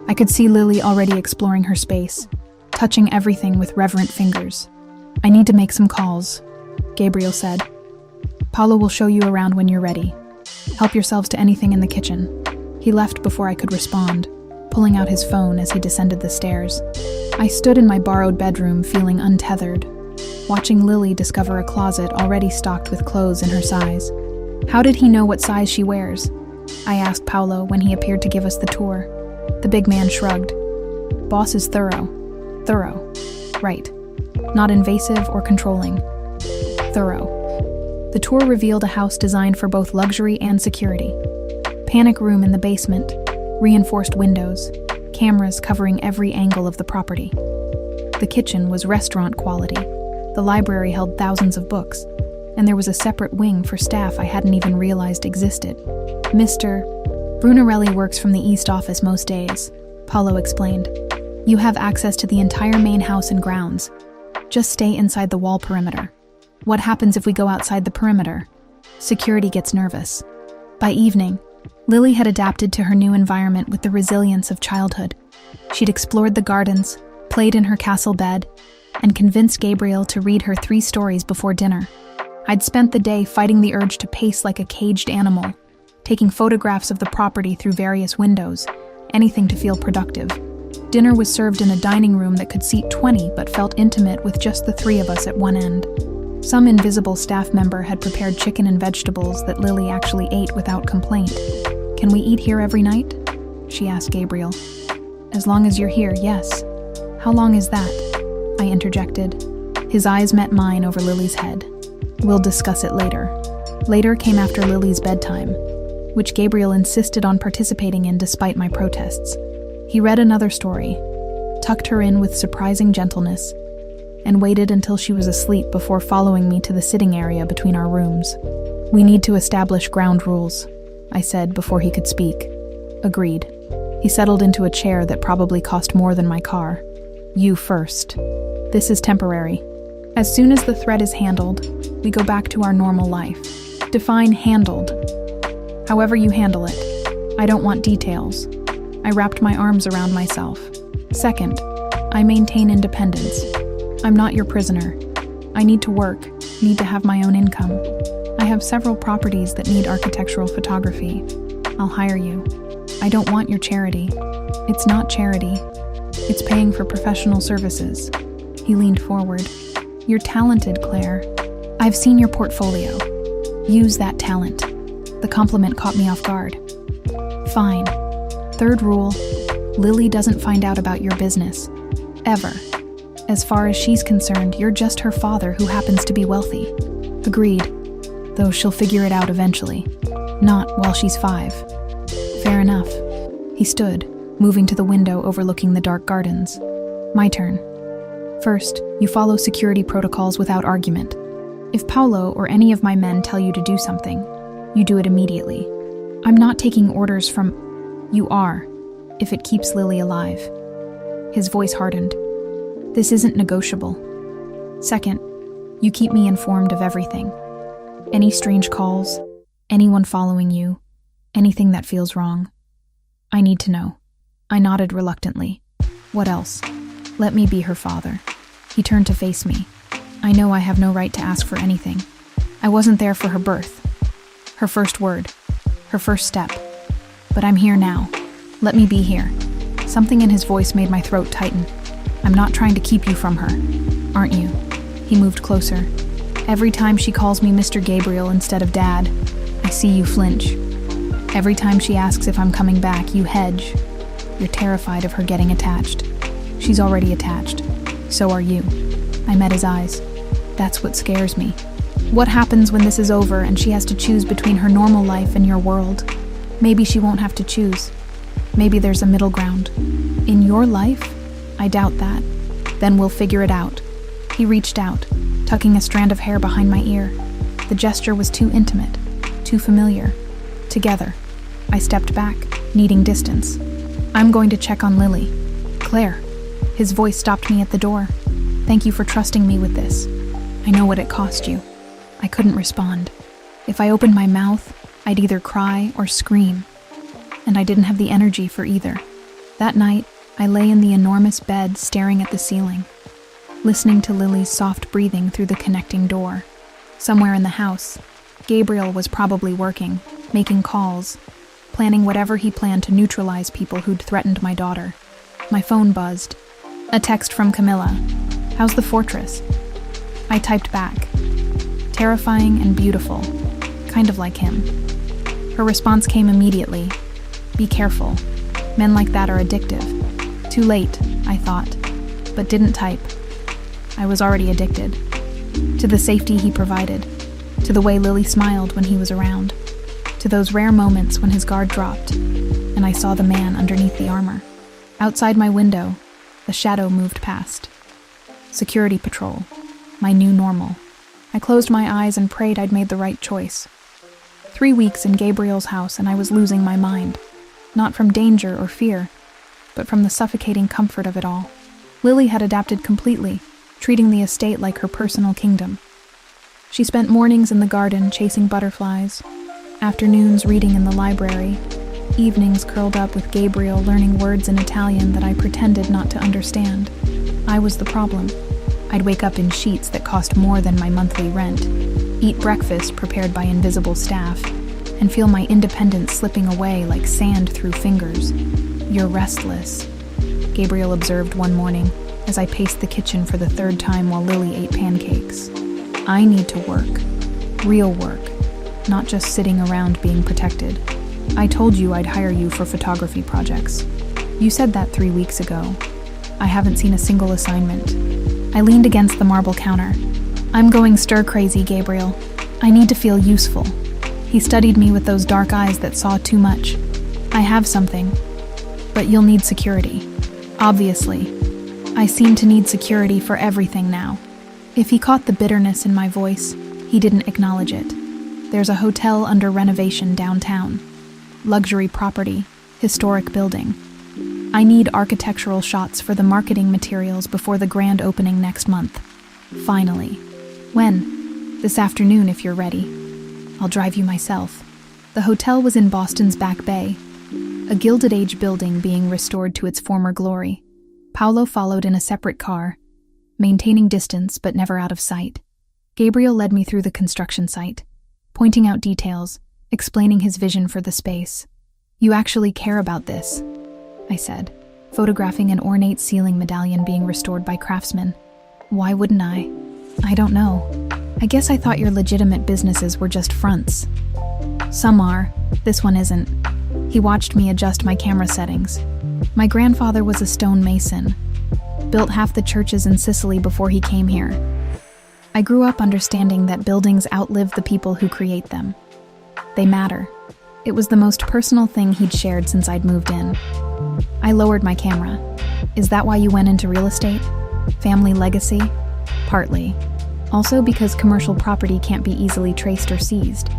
I could see Lily already exploring her space, touching everything with reverent fingers. "I need to make some calls," Gabriel said. "Paolo will show you around when you're ready. Help yourselves to anything in the kitchen." He left before I could respond, pulling out his phone as he descended the stairs. I stood in my borrowed bedroom feeling untethered, watching Lily discover a closet already stocked with clothes in her size. "How did he know what size she wears?" I asked Paolo when he appeared to give us the tour. The big man shrugged. "Boss is thorough." "Thorough. Right. Not invasive or controlling. Thorough." The tour revealed a house designed for both luxury and security. Panic room in the basement, reinforced windows, cameras covering every angle of the property. The kitchen was restaurant quality. The library held thousands of books, and there was a separate wing for staff I hadn't even realized existed. Mr. Brunarelli works from the East Office most days, Paulo explained. "You have access to the entire main house and grounds. Just stay inside the wall perimeter. What happens if we go outside the perimeter? Security gets nervous." By evening, Lily had adapted to her new environment with the resilience of childhood. She'd explored the gardens, played in her castle bed, and convinced Gabriel to read her 3 stories before dinner. I'd spent the day fighting the urge to pace like a caged animal, taking photographs of the property through various windows, anything to feel productive. Dinner was served in a dining room that could seat 20 but felt intimate with just the 3 of us at one end. Some invisible staff member had prepared chicken and vegetables that Lily actually ate without complaint. "Can we eat here every night?" she asked Gabriel. "As long as you're here, yes." "How long is that?" I interjected. His eyes met mine over Lily's head. "We'll discuss it later." Later came after Lily's bedtime, which Gabriel insisted on participating in despite my protests. He read another story, tucked her in with surprising gentleness, and waited until she was asleep before following me to the sitting area between our rooms. "We need to establish ground rules," I said before he could speak. "Agreed." He settled into a chair that probably cost more than my car. "You first. This is temporary. As soon as the threat is handled, we go back to our normal life." Define handled. However you handle it. I don't want details. I wrapped my arms around myself. "Second, I maintain independence. I'm not your prisoner. I need to work, need to have my own income. I have several properties that need architectural photography. I'll hire you. I don't want your charity. It's not charity. It's paying for professional services." He leaned forward. "You're talented, Claire. I've seen your portfolio. Use that talent." The compliment caught me off guard. "Fine. Third rule, Lily doesn't find out about your business. Ever. As far as she's concerned, you're just her father who happens to be wealthy." "Agreed. Though she'll figure it out eventually. Not while she's 5. "Fair enough." He stood, moving to the window overlooking the dark gardens. "My turn. First, you follow security protocols without argument. If Paulo or any of my men tell you to do something, you do it immediately. I'm not taking orders from... You are, if it keeps Lily alive." His voice hardened. "This isn't negotiable. Second, you keep me informed of everything. Any strange calls, anyone following you, anything that feels wrong. I need to know." I nodded reluctantly. "What else?" "Let me be her father." He turned to face me. "I know I have no right to ask for anything. I wasn't there for her birth, her first word, her first step. But I'm here now. Let me be here." Something in his voice made my throat tighten. "I'm not trying to keep you from her, aren't you?" He moved closer. "Every time she calls me Mr. Gabriel instead of Dad, I see you flinch. Every time she asks if I'm coming back, you hedge. You're terrified of her getting attached. She's already attached. So are you." I met his eyes. "That's what scares me. What happens when this is over and she has to choose between her normal life and your world? Maybe she won't have to choose. Maybe there's a middle ground. In your life? I doubt that. Then we'll figure it out." He reached out, tucking a strand of hair behind my ear. The gesture was too intimate, too familiar. Together, I stepped back, needing distance. "I'm going to check on Lily." "Claire." His voice stopped me at the door. "Thank you for trusting me with this. I know what it cost you." I couldn't respond. If I opened my mouth, I'd either cry or scream, and I didn't have the energy for either. That night, I lay in the enormous bed staring at the ceiling, listening to Lily's soft breathing through the connecting door. Somewhere in the house, Gabriel was probably working, making calls, planning whatever he planned to neutralize people who'd threatened my daughter. My phone buzzed. A text from Camilla. "How's the fortress?" I typed back. "Terrifying and beautiful, kind of like him." Her response came immediately. "Be careful. Men like that are addictive." Too late, I thought, but didn't type. I was already addicted. To the safety he provided, to the way Lily smiled when he was around, to those rare moments when his guard dropped, and I saw the man underneath the armor. Outside my window, a shadow moved past. Security patrol, my new normal. I closed my eyes and prayed I'd made the right choice. 3 weeks in Gabriel's house and I was losing my mind, not from danger or fear, but from the suffocating comfort of it all. Lily had adapted completely, treating the estate like her personal kingdom. She spent mornings in the garden chasing butterflies, afternoons reading in the library, evenings curled up with Gabriel learning words in Italian that I pretended not to understand. I was the problem. I'd wake up in sheets that cost more than my monthly rent, eat breakfast prepared by invisible staff, and feel my independence slipping away like sand through fingers. "You're restless," Gabriel observed one morning as I paced the kitchen for the third time while Lily ate pancakes. "I need to work. Real work. Not just sitting around being protected. I told you I'd hire you for photography projects. You said that 3 weeks ago. I haven't seen a single assignment." I leaned against the marble counter. "I'm going stir-crazy, Gabriel. I need to feel useful." He studied me with those dark eyes that saw too much. "I have something, but you'll need security. Obviously. I seem to need security for everything now." If he caught the bitterness in my voice, he didn't acknowledge it. "There's a hotel under renovation downtown. Luxury property, historic building. I need architectural shots for the marketing materials before the grand opening next month. Finally. When? This afternoon if you're ready. I'll drive you myself." The hotel was in Boston's Back Bay, a Gilded Age building being restored to its former glory. Paolo followed in a separate car, maintaining distance but never out of sight. Gabriel led me through the construction site, pointing out details, explaining his vision for the space. "You actually care about this," I said, photographing an ornate ceiling medallion being restored by craftsmen. "Why wouldn't I? I don't know. I guess I thought your legitimate businesses were just fronts." "Some are. This one isn't." He watched me adjust my camera settings. "My grandfather was a stone mason. Built half the churches in Sicily before he came here. I grew up understanding that buildings outlive the people who create them. They matter." It was the most personal thing he'd shared since I'd moved in. I lowered my camera. "Is that why you went into real estate? Family legacy?" "Partly. Also because commercial property can't be easily traced or seized.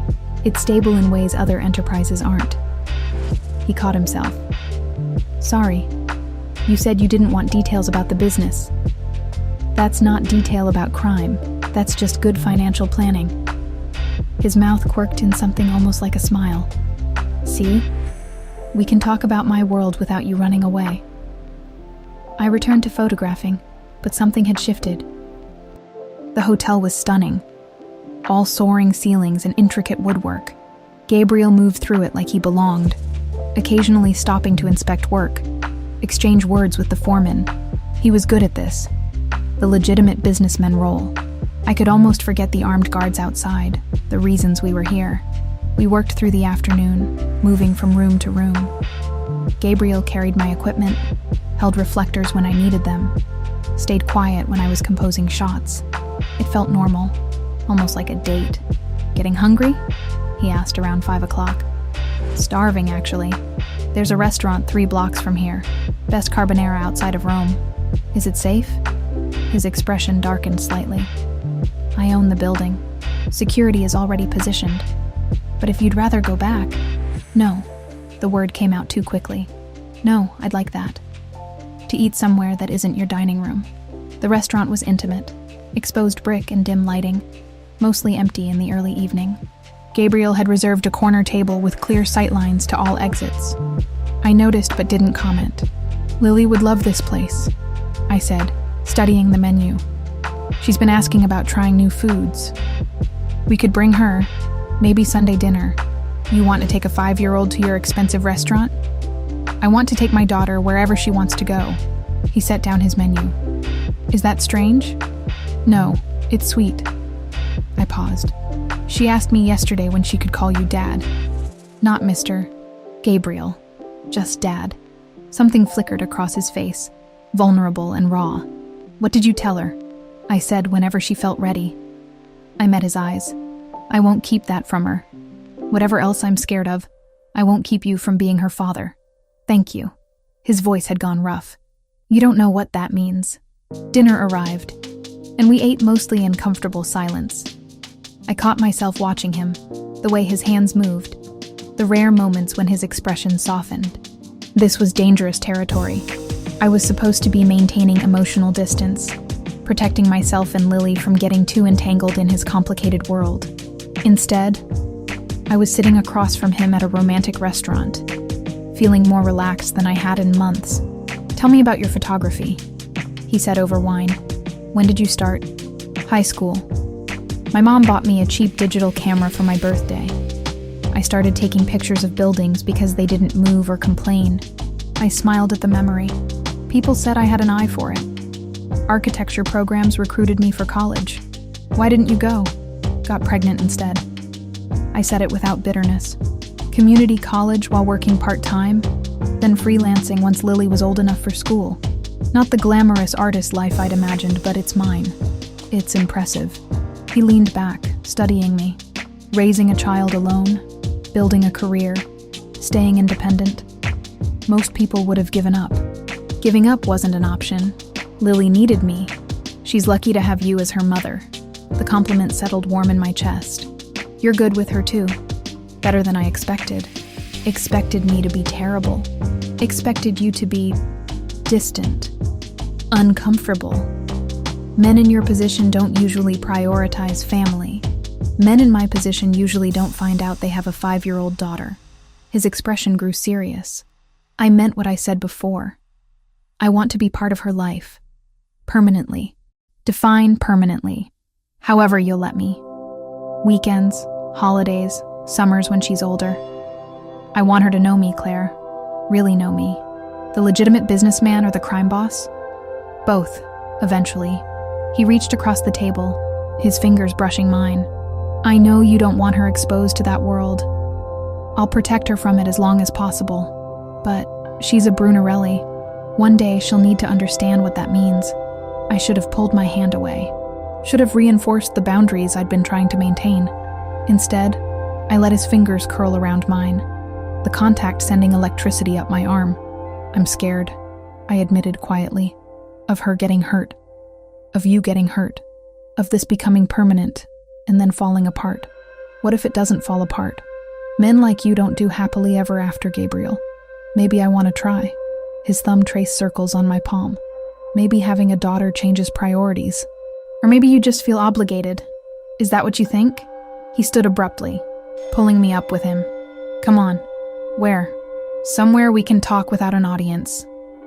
It's stable in ways other enterprises aren't." He caught himself. "Sorry. You said you didn't want details about the business." "That's not detail about crime. That's just good financial planning." His mouth quirked in something almost like a smile. "See? We can talk about my world without you running away." I returned to photographing, but something had shifted. The hotel was stunning. All soaring ceilings and intricate woodwork. Gabriel moved through it like he belonged, occasionally stopping to inspect work, exchange words with the foreman. He was good at this. The legitimate businessman role. I could almost forget the armed guards outside, the reasons we were here. We worked through the afternoon, moving from room to room. Gabriel carried my equipment, held reflectors when I needed them, stayed quiet when I was composing shots. It felt normal, almost like a date. "Getting hungry?" he asked around 5 o'clock. "Starving, actually. There's a restaurant 3 blocks from here. Best carbonara outside of Rome. Is it safe?" His expression darkened slightly. "I own the building. Security is already positioned. But if you'd rather go back..." "No." The word came out too quickly. "No, I'd like that. To eat somewhere that isn't your dining room." The restaurant was intimate, exposed brick and dim lighting, mostly empty in the early evening. Gabriel had reserved a corner table with clear sightlines to all exits. I noticed but didn't comment. "Lily would love this place," I said, studying the menu. "She's been asking about trying new foods. We could bring her, maybe Sunday dinner. You want to take a 5-year-old to your expensive restaurant?" "I want to take my daughter wherever she wants to go." He set down his menu. "Is that strange?" "No, it's sweet." I paused. "She asked me yesterday when she could call you Dad." "Not Mr. Gabriel, just Dad." Something flickered across his face, vulnerable and raw. "What did you tell her?" I said whenever she felt ready. I met his eyes. "I won't keep that from her. Whatever else I'm scared of, I won't keep you from being her father. Thank you." His voice had gone rough. "You don't know what that means." Dinner arrived, and we ate mostly in comfortable silence. I caught myself watching him, the way his hands moved, the rare moments when his expression softened. This was dangerous territory. I was supposed to be maintaining emotional distance, protecting myself and Lily from getting too entangled in his complicated world. Instead, I was sitting across from him at a romantic restaurant, feeling more relaxed than I had in months. "Tell me about your photography," he said over wine. "When did you start?" "High school. My mom bought me a cheap digital camera for my birthday. I started taking pictures of buildings because they didn't move or complain." I smiled at the memory. People said I had an eye for it. Architecture programs recruited me for college. "Why didn't you go?" "Got pregnant instead." I said it without bitterness. Community college while working part-time, then freelancing once Lily was old enough for school. Not the glamorous artist life I'd imagined, but it's mine. It's impressive. He leaned back, studying me. Raising a child alone, building a career, staying independent. Most people would have given up. Giving up wasn't an option. Lily needed me. She's lucky to have you as her mother. The compliment settled warm in my chest. You're good with her too. Better than I expected. Expected me to be terrible. Expected you to be distant. Uncomfortable. Men in your position don't usually prioritize family. Men in my position usually don't find out they have a 5-year-old daughter. His expression grew serious. I meant what I said before. I want to be part of her life. Permanently. Define permanently. However you'll let me. Weekends, holidays, summers when she's older. I want her to know me, Claire. Really know me. The legitimate businessman or the crime boss? Both, eventually. He reached across the table, his fingers brushing mine. I know you don't want her exposed to that world. I'll protect her from it as long as possible. But she's a Brunarelli. One day she'll need to understand what that means. I should have pulled my hand away. Should have reinforced the boundaries I'd been trying to maintain. Instead, I let his fingers curl around mine, the contact sending electricity up my arm. I'm scared, I admitted quietly, of her getting hurt, of you getting hurt, of this becoming permanent and then falling apart. What if it doesn't fall apart? Men like you don't do happily ever after, Gabriel. Maybe I want to try. His thumb traced circles on my palm. Maybe having a daughter changes priorities. Or maybe you just feel obligated. Is that what you think? He stood abruptly, pulling me up with him. Come on. Where? Somewhere we can talk without an audience.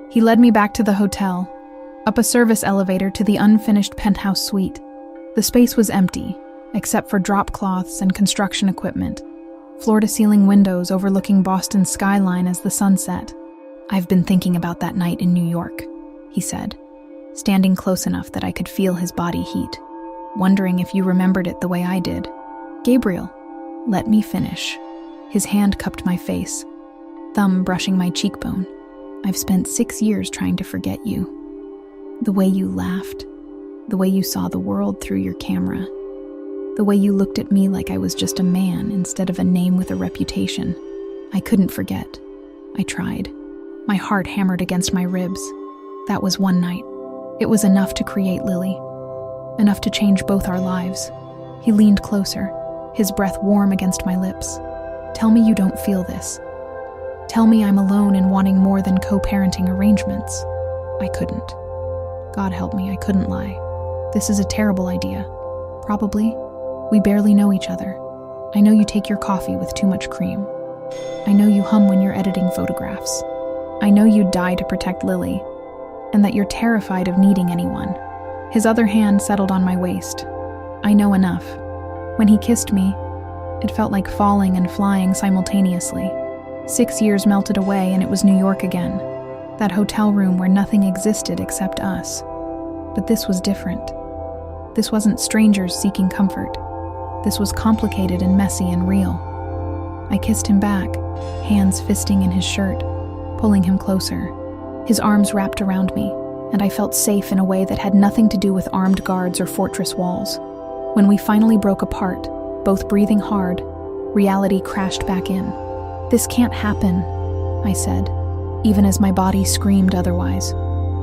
He led me back to the hotel, up a service elevator to the unfinished penthouse suite. The space was empty, except for drop cloths and construction equipment. Floor-to-ceiling windows overlooking Boston's skyline as the sun set. I've been thinking about that night in New York, he said, standing close enough that I could feel his body heat, wondering if you remembered it the way I did. Gabriel, let me finish. His hand cupped my face, thumb brushing my cheekbone. I've spent 6 years trying to forget you. The way you laughed, the way you saw the world through your camera, the way you looked at me like I was just a man instead of a name with a reputation. I couldn't forget. I tried. My heart hammered against my ribs. That was one night. It was enough to create Lily. Enough to change both our lives. He leaned closer, his breath warm against my lips. Tell me you don't feel this. Tell me I'm alone in wanting more than co-parenting arrangements. I couldn't. God help me, I couldn't lie. This is a terrible idea. Probably. We barely know each other. I know you take your coffee with too much cream. I know you hum when you're editing photographs. I know you'd die to protect Lily, and that you're terrified of needing anyone. His other hand settled on my waist. I know enough. When he kissed me, it felt like falling and flying simultaneously. 6 years melted away and it was New York again. That hotel room where nothing existed except us. But this was different. This wasn't strangers seeking comfort. This was complicated and messy and real. I kissed him back, hands fisting in his shirt, pulling him closer. His arms wrapped around me, and I felt safe in a way that had nothing to do with armed guards or fortress walls. When we finally broke apart, both breathing hard, reality crashed back in. This can't happen, I said, even as my body screamed otherwise.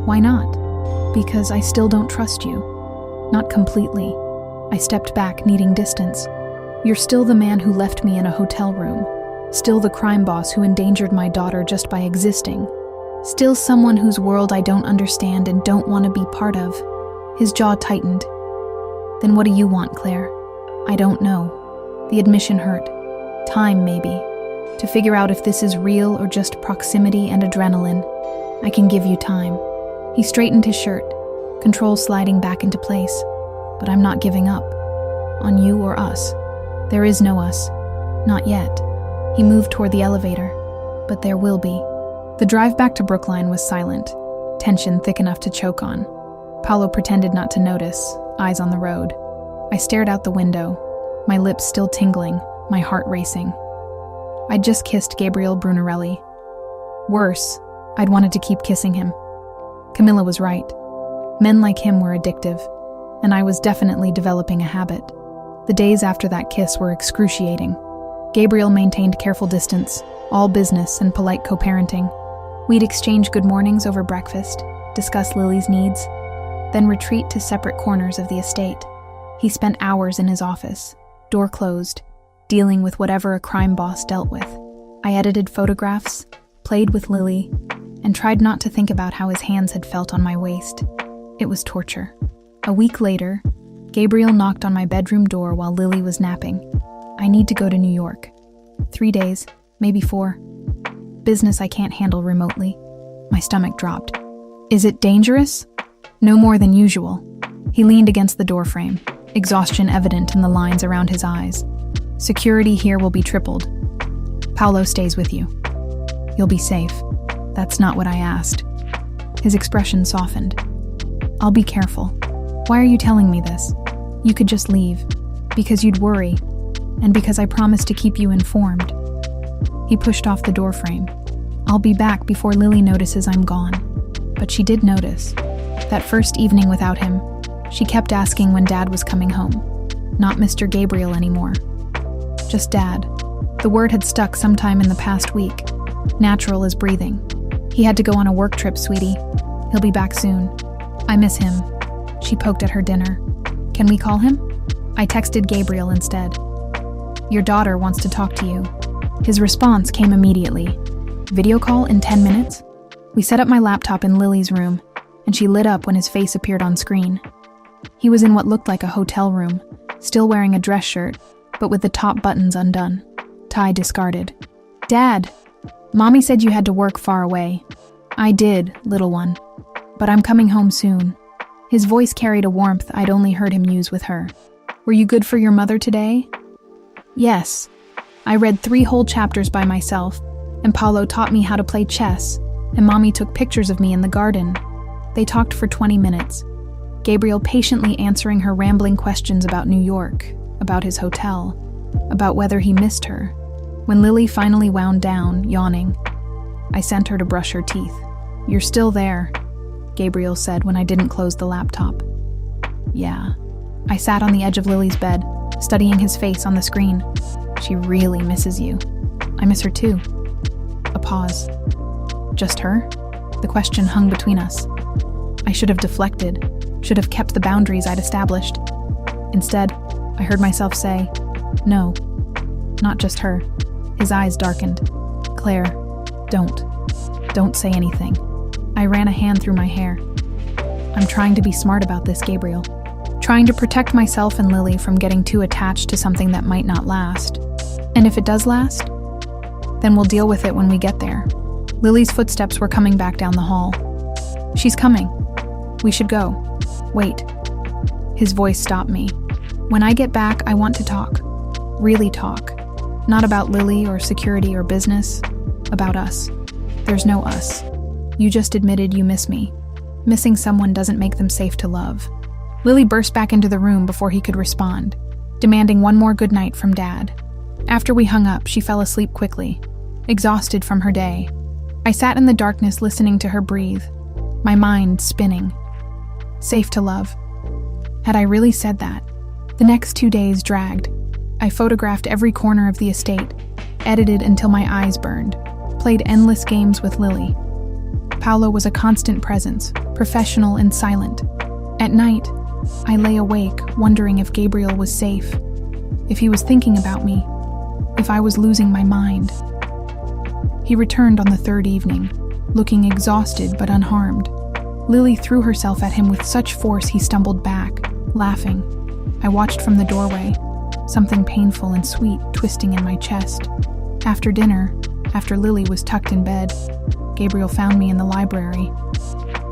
Why not? Because I still don't trust you. Not completely. I stepped back, needing distance. You're still the man who left me in a hotel room, Still the crime boss who endangered my daughter just by existing. Still someone whose world I don't understand and don't want to be part of. His jaw tightened. Then what do you want, Claire? I don't know. The admission hurt. Time, maybe. To figure out if this is real or just proximity and adrenaline. I can give you time. He straightened his shirt, control sliding back into place. But I'm not giving up. On you or us. There is no us. Not yet. He moved toward the elevator. But there will be. The drive back to Brookline was silent, tension thick enough to choke on. Paolo pretended not to notice, eyes on the road. I stared out the window, my lips still tingling, my heart racing. I'd just kissed Gabriel Brunarelli. Worse, I'd wanted to keep kissing him. Camilla was right. Men like him were addictive, and I was definitely developing a habit. The days after that kiss were excruciating. Gabriel maintained careful distance, all business and polite co-parenting. We'd exchange good mornings over breakfast, discuss Lily's needs, then retreat to separate corners of the estate. He spent hours in his office, door closed, dealing with whatever a crime boss dealt with. I edited photographs, played with Lily, and tried not to think about how his hands had felt on my waist. It was torture. A week later, Gabriel knocked on my bedroom door while Lily was napping. I need to go to New York. 3 days, maybe 4. Business I can't handle remotely. My stomach dropped. Is it dangerous? No more than usual. He leaned against the doorframe, exhaustion evident in the lines around his eyes. Security here will be tripled. Paolo stays with you. You'll be safe. That's not what I asked. His expression softened. I'll be careful. Why are you telling me this? You could just leave. Because you'd worry. And because I promised to keep you informed. He pushed off the doorframe. I'll be back before Lily notices I'm gone. But she did notice. That first evening without him, she kept asking when Dad was coming home. Not Mr. Gabriel anymore. Just Dad. The word had stuck sometime in the past week. Natural as breathing. He had to go on a work trip, sweetie. He'll be back soon. I miss him. She poked at her dinner. Can we call him? I texted Gabriel instead. Your daughter wants to talk to you. His response came immediately. Video call in 10 minutes? We set up my laptop in Lily's room, and she lit up when his face appeared on screen. He was in what looked like a hotel room, still wearing a dress shirt, but with the top buttons undone, tie discarded. Dad, Mommy said you had to work far away. I did, little one. But I'm coming home soon. His voice carried a warmth I'd only heard him use with her. Were you good for your mother today? Yes. I read 3 whole chapters by myself, and Paolo taught me how to play chess, and Mommy took pictures of me in the garden. They talked for 20 minutes, Gabriel patiently answering her rambling questions about New York, about his hotel, about whether he missed her. When Lily finally wound down, yawning, I sent her to brush her teeth. You're still there, Gabriel said when I didn't close the laptop. Yeah. I sat on the edge of Lily's bed, studying his face on the screen. She really misses you. I miss her too. A pause. Just her? The question hung between us. I should have deflected, should have kept the boundaries I'd established. Instead, I heard myself say, no, not just her. His eyes darkened. Claire, don't say anything. I ran a hand through my hair. I'm trying to be smart about this, Gabriel. Trying to protect myself and Lily from getting too attached to something that might not last. And if it does last, then we'll deal with it when we get there. Lily's footsteps were coming back down the hall. She's coming. We should go. Wait. His voice stopped me. When I get back, I want to talk. Really talk. Not about Lily or security or business. About us. There's no us. You just admitted you miss me. Missing someone doesn't make them safe to love. Lily burst back into the room before he could respond, demanding one more good night from Dad. After we hung up, she fell asleep quickly, exhausted from her day. I sat in the darkness listening to her breathe, my mind spinning. Safe to love. Had I really said that? The next 2 days dragged. I photographed every corner of the estate, edited until my eyes burned, played endless games with Lily. Paolo was a constant presence, professional and silent. At night, I lay awake, wondering if Gabriel was safe, if he was thinking about me. if I was losing my mind. He returned on the third evening, looking exhausted but unharmed. Lily threw herself at him with such force he stumbled back, laughing. I watched from the doorway, something painful and sweet twisting in my chest. After dinner, after Lily was tucked in bed, Gabriel found me in the library.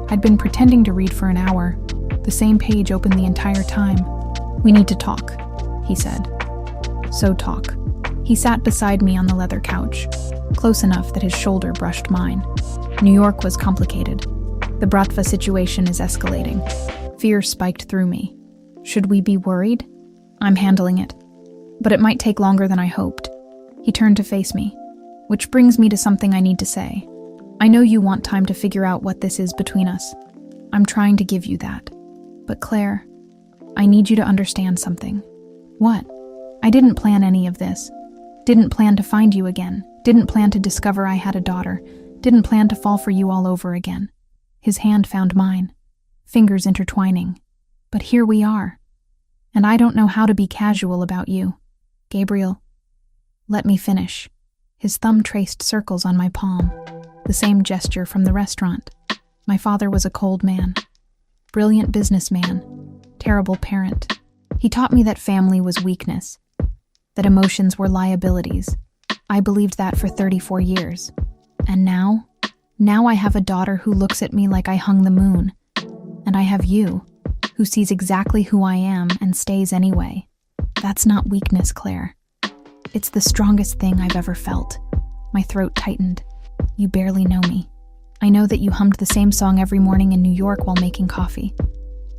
I'd been pretending to read for an hour, the same page open the entire time. "We need to talk," he said. "So talk." He sat beside me on the leather couch, close enough that his shoulder brushed mine. New York was complicated. The Bratva situation is escalating. Fear spiked through me. Should we be worried? I'm handling it. But it might take longer than I hoped. He turned to face me, which brings me to something I need to say. I know you want time to figure out what this is between us. I'm trying to give you that. But Claire, I need you to understand something. What? I didn't plan any of this. Didn't plan to find you again. Didn't plan to discover I had a daughter. Didn't plan to fall for you all over again. His hand found mine, fingers intertwining. But here we are. And I don't know how to be casual about you. Gabriel, let me finish. His thumb traced circles on my palm, the same gesture from the restaurant. My father was a cold man, brilliant businessman, terrible parent. He taught me that family was weakness, that emotions were liabilities. I believed that for 34 years. And now I have a daughter who looks at me like I hung the moon. And I have you, who sees exactly who I am and stays anyway. That's not weakness, Claire. It's the strongest thing I've ever felt. My throat tightened. You barely know me. I know that you hummed the same song every morning in New York while making coffee.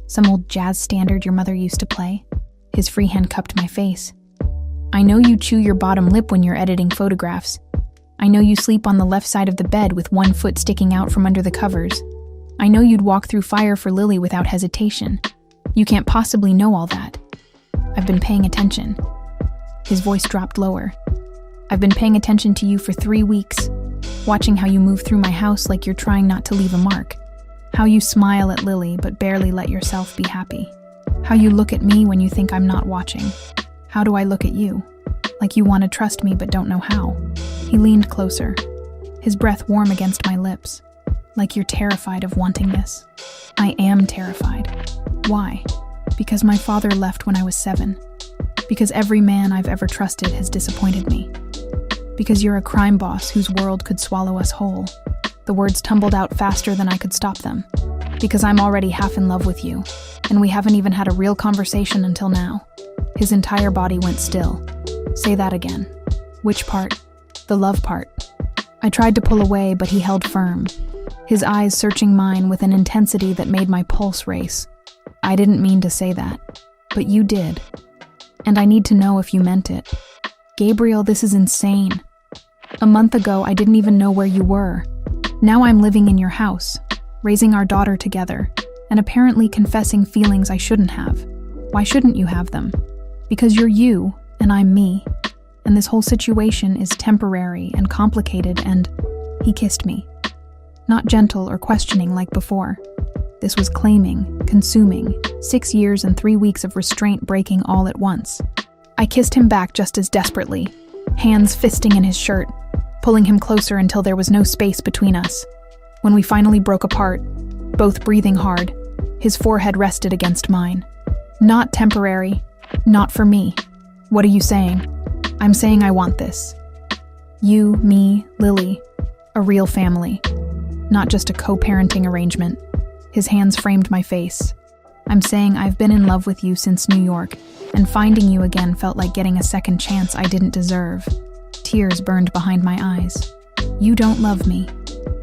Some old jazz standard your mother used to play. His free hand cupped my face. I know you chew your bottom lip when you're editing photographs. I know you sleep on the left side of the bed with one foot sticking out from under the covers. I know you'd walk through fire for Lily without hesitation. You can't possibly know all that. I've been paying attention. His voice dropped lower. I've been paying attention to you for 3 weeks, watching how you move through my house like you're trying not to leave a mark. How you smile at Lily but barely let yourself be happy. How you look at me when you think I'm not watching. How do I look at you? Like you want to trust me but don't know how. He leaned closer, his breath warm against my lips. Like you're terrified of wanting this. I am terrified. Why? Because my father left when I was 7. Because every man I've ever trusted has disappointed me. Because you're a crime boss whose world could swallow us whole. The words tumbled out faster than I could stop them. Because I'm already half in love with you, and we haven't even had a real conversation until now. His entire body went still. Say that again. Which part? The love part. I tried to pull away, but he held firm, his eyes searching mine with an intensity that made my pulse race. I didn't mean to say that, but you did. And I need to know if you meant it. Gabriel, this is insane. A month ago, I didn't even know where you were. Now I'm living in your house, raising our daughter together, and apparently confessing feelings I shouldn't have. Why shouldn't you have them? Because you're you, and I'm me. And this whole situation is temporary and complicated, and he kissed me. Not gentle or questioning like before. This was claiming, consuming, 6 years and 3 weeks of restraint breaking all at once. I kissed him back just as desperately, hands fisting in his shirt, pulling him closer until there was no space between us. When we finally broke apart, both breathing hard, his forehead rested against mine. Not temporary, not for me. What are you saying? I'm saying I want this. You, me, Lily, a real family, not just a co-parenting arrangement. His hands framed my face. I'm saying I've been in love with you since New York, and finding you again felt like getting a second chance I didn't deserve. Tears burned behind my eyes. You don't love me.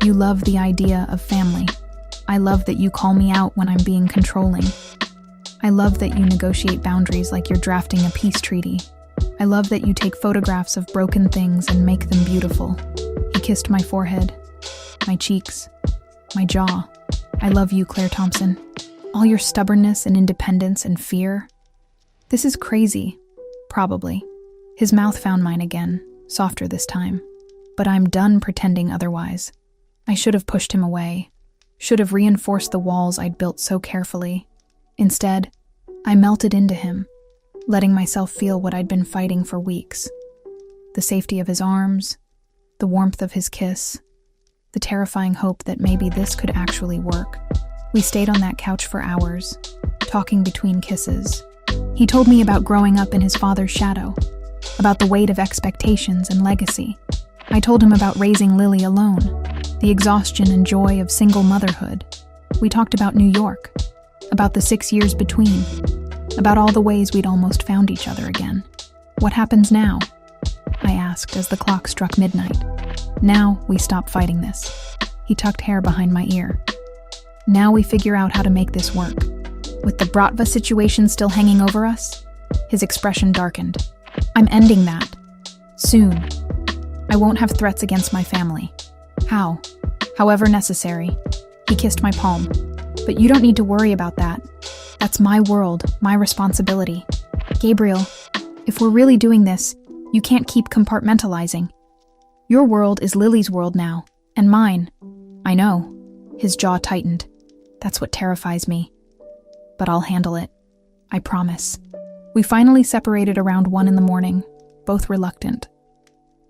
You love the idea of family. I love that you call me out when I'm being controlling. I love that you negotiate boundaries like you're drafting a peace treaty. I love that you take photographs of broken things and make them beautiful. He kissed my forehead, my cheeks, my jaw. I love you, Claire Thompson. All your stubbornness and independence and fear. This is crazy. Probably. His mouth found mine again, softer this time. But I'm done pretending otherwise. I should have pushed him away. Should have reinforced the walls I'd built so carefully. Instead, I melted into him, letting myself feel what I'd been fighting for weeks. The safety of his arms, the warmth of his kiss, the terrifying hope that maybe this could actually work. We stayed on that couch for hours, talking between kisses. He told me about growing up in his father's shadow, about the weight of expectations and legacy. I told him about raising Lily alone, the exhaustion and joy of single motherhood. We talked about New York, about the 6 years between, about all the ways we'd almost found each other again. What happens now? I asked as the clock struck midnight. Now we stop fighting this. He tucked hair behind my ear. Now we figure out how to make this work. With the Bratva situation still hanging over us, his expression darkened. I'm ending that. Soon. I won't have threats against my family. How? However necessary. He kissed my palm. But you don't need to worry about that. That's my world, my responsibility. Gabriel, if we're really doing this, you can't keep compartmentalizing. Your world is Lily's world now, and mine. I know. His jaw tightened. That's what terrifies me. But I'll handle it. I promise. We finally separated around 1 a.m, both reluctant.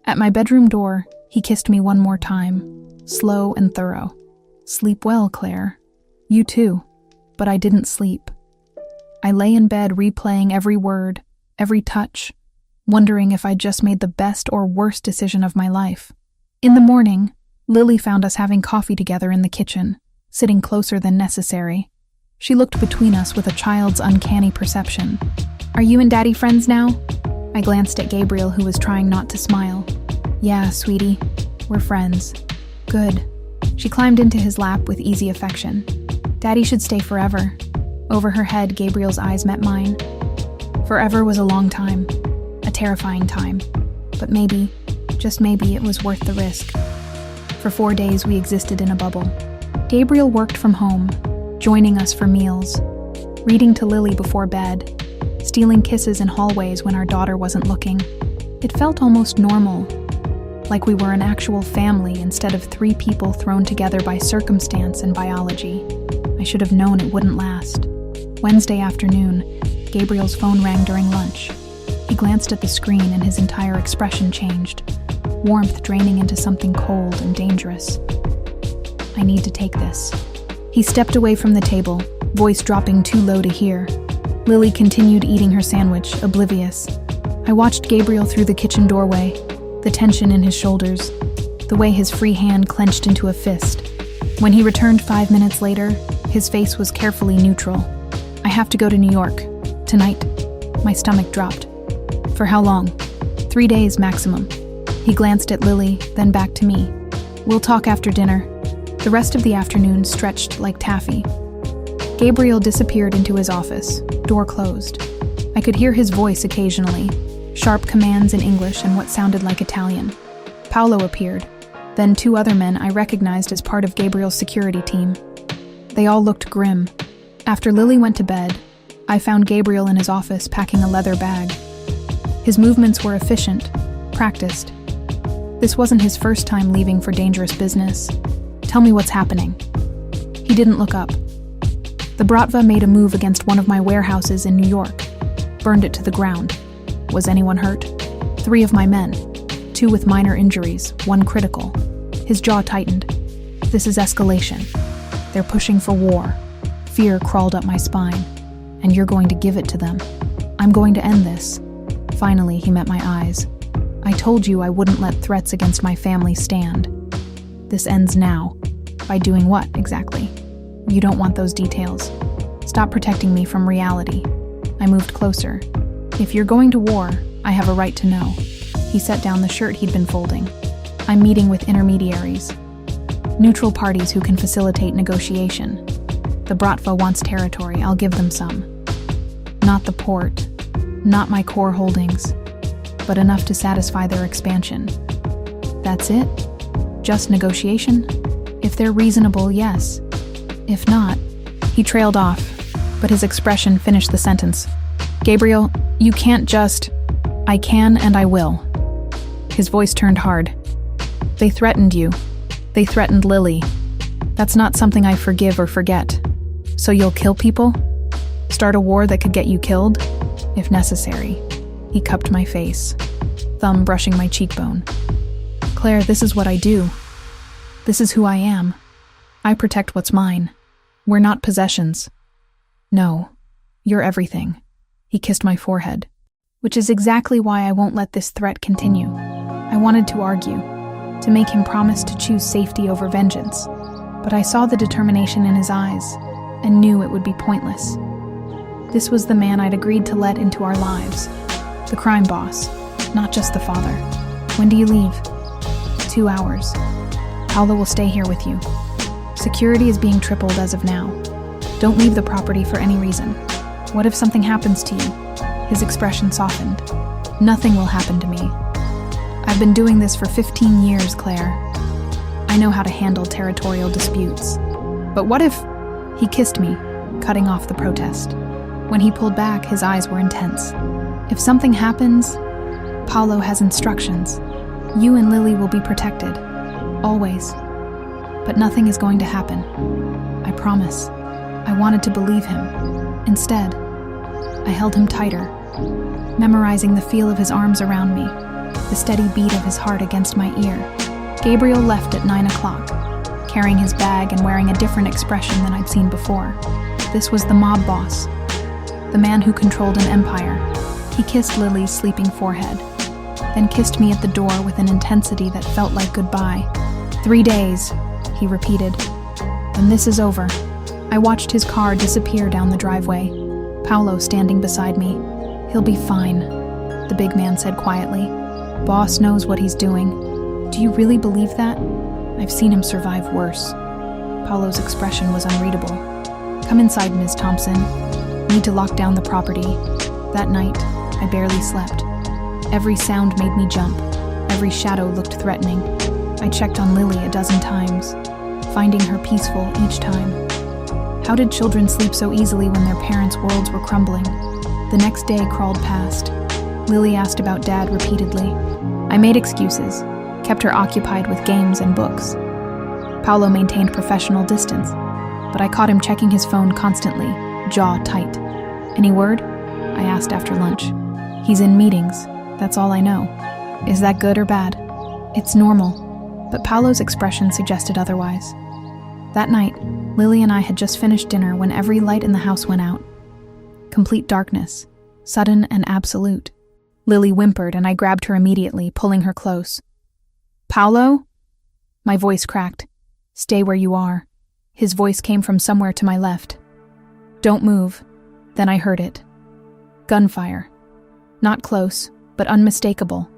At my bedroom door, he kissed me one more time, slow and thorough. Sleep well, Claire. You too. But I didn't sleep. I lay in bed replaying every word, every touch, wondering if I'd just made the best or worst decision of my life. In the morning, Lily found us having coffee together in the kitchen, sitting closer than necessary. She looked between us with a child's uncanny perception. Are you and Daddy friends now? I glanced at Gabriel, who was trying not to smile. Yeah, sweetie, we're friends. Good. She climbed into his lap with easy affection. Daddy should stay forever. Over her head, Gabriel's eyes met mine. Forever was a long time. A terrifying time. But maybe, just maybe, it was worth the risk. For 4 days, we existed in a bubble. Gabriel worked from home, joining us for meals, reading to Lily before bed, stealing kisses in hallways when our daughter wasn't looking. It felt almost normal, like we were an actual family instead of 3 people thrown together by circumstance and biology. I should have known it wouldn't last. Wednesday afternoon, Gabriel's phone rang during lunch. He glanced at the screen and his entire expression changed, warmth draining into something cold and dangerous. I need to take this. He stepped away from the table, voice dropping too low to hear. Lily continued eating her sandwich, oblivious. I watched Gabriel through the kitchen doorway, the tension in his shoulders, the way his free hand clenched into a fist. When he returned 5 minutes later, his face was carefully neutral. I have to go to New York. Tonight. My stomach dropped. For how long? 3 days maximum. He glanced at Lily, then back to me. We'll talk after dinner. The rest of the afternoon stretched like taffy. Gabriel disappeared into his office, door closed. I could hear his voice occasionally, sharp commands in English and what sounded like Italian. Paolo appeared, then 2 other men I recognized as part of Gabriel's security team. They all looked grim. After Lily went to bed, I found Gabriel in his office packing a leather bag. His movements were efficient, practiced. This wasn't his first time leaving for dangerous business. Tell me what's happening. He didn't look up. The Bratva made a move against one of my warehouses in New York, burned it to the ground. Was anyone hurt? 3 of my men, 2 with minor injuries, 1 critical. His jaw tightened. This is escalation. They're pushing for war. Fear crawled up my spine. And you're going to give it to them. I'm going to end this. Finally, he met my eyes. I told you I wouldn't let threats against my family stand. This ends now. By doing what, exactly? You don't want those details. Stop protecting me from reality. I moved closer. If you're going to war, I have a right to know. He set down the shirt he'd been folding. I'm meeting with intermediaries. Neutral parties who can facilitate negotiation. The Bratva wants territory, I'll give them some. Not the port, not my core holdings, but enough to satisfy their expansion. That's it? Just negotiation? If they're reasonable, yes. If not, he trailed off, but his expression finished the sentence. Gabriel, you can't just... I can and I will. His voice turned hard. They threatened you. They threatened Lily. That's not something I forgive or forget. So you'll kill people? Start a war that could get you killed? If necessary. He cupped my face. thumb brushing my cheekbone. Claire, this is what I do. This is who I am. I protect what's mine. We're not possessions. No, you're everything. He kissed my forehead, which is exactly why I won't let this threat continue. I wanted to argue, to make him promise to choose safety over vengeance, but I saw the determination in his eyes and knew it would be pointless. This was the man I'd agreed to let into our lives, the crime boss, not just the father. When do you leave? 2 hours. Paolo will stay here with you. Security is being tripled as of now. Don't leave the property for any reason. What if something happens to you? His expression softened. Nothing will happen to me. I've been doing this for 15 years, Claire. I know how to handle territorial disputes. But what if... He kissed me, cutting off the protest. When he pulled back, his eyes were intense. If something happens, Paolo has instructions. You and Lily will be protected. Always. But nothing is going to happen. I promise. I wanted to believe him. Instead, I held him tighter, memorizing the feel of his arms around me, the steady beat of his heart against my ear. Gabriel left at 9 o'clock, carrying his bag and wearing a different expression than I'd seen before. This was the mob boss, the man who controlled an empire. He kissed Lily's sleeping forehead, then kissed me at the door with an intensity that felt like goodbye. 3 days, he repeated. When this is over. I watched his car disappear down the driveway, Paolo standing beside me. He'll be fine, the big man said quietly. Boss knows what he's doing. Do you really believe that? I've seen him survive worse. Paolo's expression was unreadable. Come inside, Ms. Thompson. Need to lock down the property. That night, I barely slept. Every sound made me jump. Every shadow looked threatening. I checked on Lily a dozen times, finding her peaceful each time. How did children sleep so easily when their parents' worlds were crumbling? The next day crawled past. Lily asked about Dad repeatedly. I made excuses, kept her occupied with games and books. Paolo maintained professional distance, but I caught him checking his phone constantly, jaw tight. Any word? I asked after lunch. He's in meetings, that's all I know. Is that good or bad? It's normal, but Paolo's expression suggested otherwise. That night, Lily and I had just finished dinner when every light in the house went out. Complete darkness, sudden and absolute. Lily whimpered and I grabbed her immediately, pulling her close. Paolo? My voice cracked. Stay where you are. His voice came from somewhere to my left. Don't move. Then I heard it. Gunfire. Not close, but unmistakable.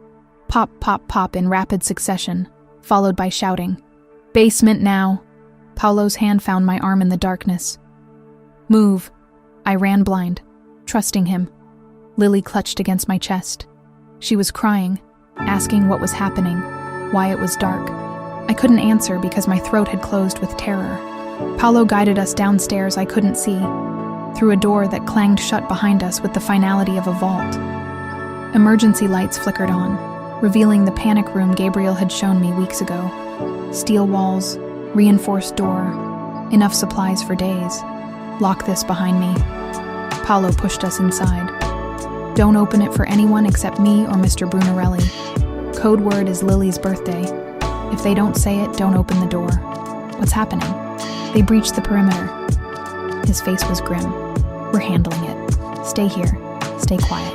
Pop, pop, pop in rapid succession, followed by shouting. Basement now. Paolo's hand found my arm in the darkness. Move. I ran blind, trusting him. Lily clutched against my chest. She was crying, asking what was happening, why it was dark. I couldn't answer because my throat had closed with terror. Paolo guided us downstairs I couldn't see, through a door that clanged shut behind us with the finality of a vault. Emergency lights flickered on, revealing the panic room Gabriel had shown me weeks ago. Steel walls, reinforced door, enough supplies for days. Lock this behind me. Paolo pushed us inside. Don't open it for anyone except me or Mr. Brunarelli. Code word is Lily's birthday. If they don't say it, don't open the door. What's happening? They breached the perimeter. His face was grim. We're handling it. Stay here. Stay quiet.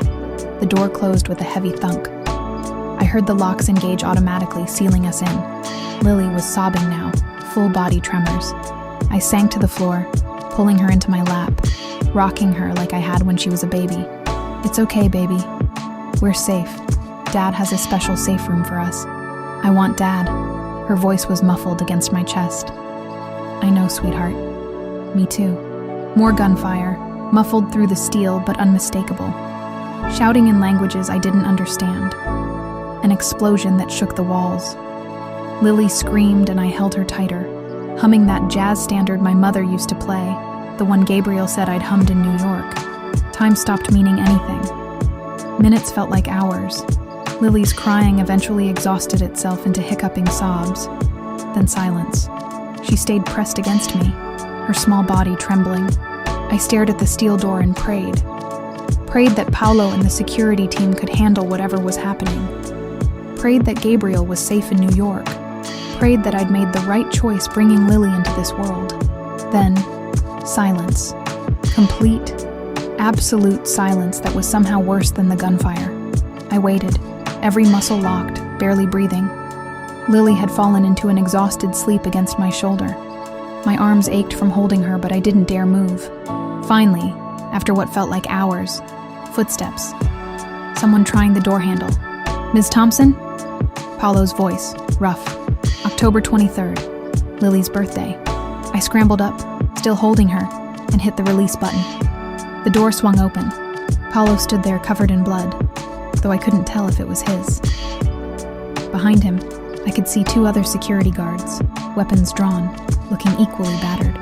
The door closed with a heavy thunk. I heard the locks engage automatically, sealing us in. Lily was sobbing now, full body tremors. I sank to the floor, pulling her into my lap, rocking her like I had when she was a baby. It's okay, baby. We're safe. Dad has a special safe room for us. I want Dad. Her voice was muffled against my chest. I know, sweetheart. Me too. More gunfire, muffled through the steel but unmistakable. Shouting in languages I didn't understand. An explosion that shook the walls. Lily screamed and I held her tighter, humming that jazz standard my mother used to play, the one Gabriel said I'd hummed in New York. Time stopped meaning anything. Minutes felt like hours. Lily's crying eventually exhausted itself into hiccuping sobs. Then silence. She stayed pressed against me, her small body trembling. I stared at the steel door and prayed Prayed that Paolo and the security team could handle whatever was happening. Prayed that Gabriel was safe in New York. Prayed that I'd made the right choice bringing Lily into this world. Then, silence. Complete, absolute silence that was somehow worse than the gunfire. I waited, every muscle locked, barely breathing. Lily had fallen into an exhausted sleep against my shoulder. My arms ached from holding her, but I didn't dare move. Finally, after what felt like hours, footsteps. Someone trying the door handle. "Ms. Thompson?" Paolo's voice, rough. October 23rd, Lily's birthday. I scrambled up, still holding her, and hit the release button. The door swung open. Paolo stood there covered in blood, though I couldn't tell if it was his. Behind him, I could see 2 other security guards, weapons drawn, looking equally battered.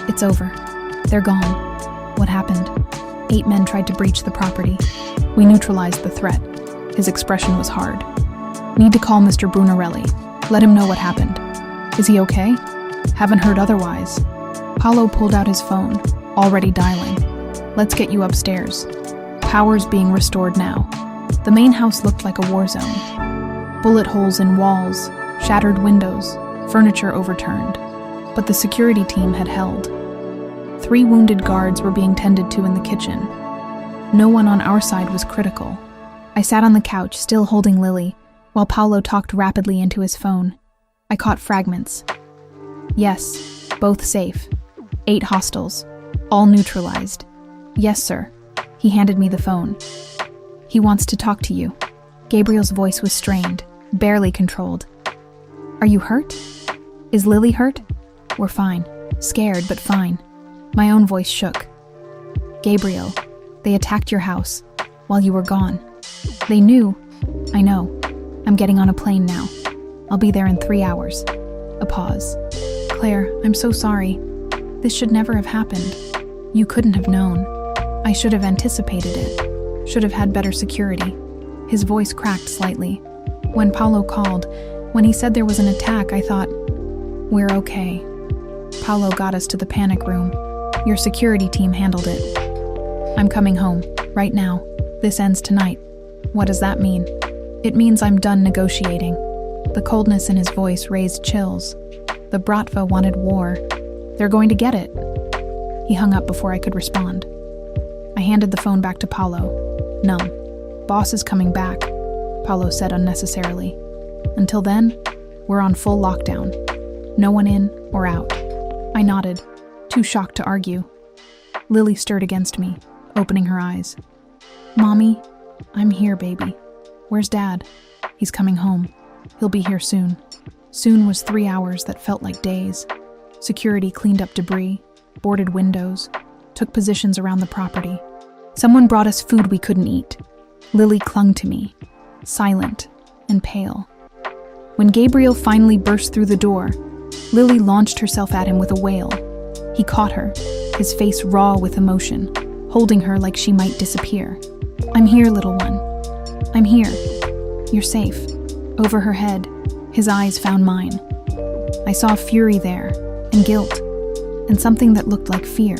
"It's over. They're gone. What happened?" 8 men tried to breach the property. We neutralized the threat. His expression was hard. "Need to call Mr. Brunarelli. Let him know what happened." "Is he okay?" "Haven't heard otherwise." Paolo pulled out his phone, already dialing. "Let's get you upstairs. Power's being restored now." The main house looked like a war zone. Bullet holes in walls, shattered windows, furniture overturned. But the security team had held. 3 wounded guards were being tended to in the kitchen. No one on our side was critical. I sat on the couch, still holding Lily, while Paolo talked rapidly into his phone. I caught fragments. "Yes, both safe. 8 hostiles, all neutralized. Yes, sir." He handed me the phone. "He wants to talk to you." Gabriel's voice was strained, barely controlled. "Are you hurt? Is Lily hurt?" "We're fine. Scared, but fine." My own voice shook. "Gabriel, they attacked your house while you were gone. They knew." "I know. I'm getting on a plane now. I'll be there in 3 hours." A pause. "Claire, I'm so sorry. This should never have happened. You couldn't have known. I should have anticipated it. Should have had better security." His voice cracked slightly. When Paolo called, when he said there was an attack, I thought, "We're okay." Paolo got us to the panic room. "Your security team handled it." "I'm coming home, right now. This ends tonight." "What does that mean?" "It means I'm done negotiating." The coldness in his voice raised chills. The Bratva wanted war. They're going to get it. He hung up before I could respond. I handed the phone back to Paolo. "Numb. Boss is coming back," Paolo said unnecessarily. "Until then, we're on full lockdown. No one in or out." I nodded, too shocked to argue. Lily stirred against me, opening her eyes. "Mommy, I'm here, baby. Where's Dad?" "He's coming home. He'll be here soon." Soon was 3 hours that felt like days. Security cleaned up debris, boarded windows, took positions around the property. Someone brought us food we couldn't eat. Lily clung to me, silent and pale. When Gabriel finally burst through the door, Lily launched herself at him with a wail. He caught her, his face raw with emotion, holding her like she might disappear. "I'm here, little one. I'm here. You're safe." Over her head, his eyes found mine. I saw fury there, and guilt, and something that looked like fear.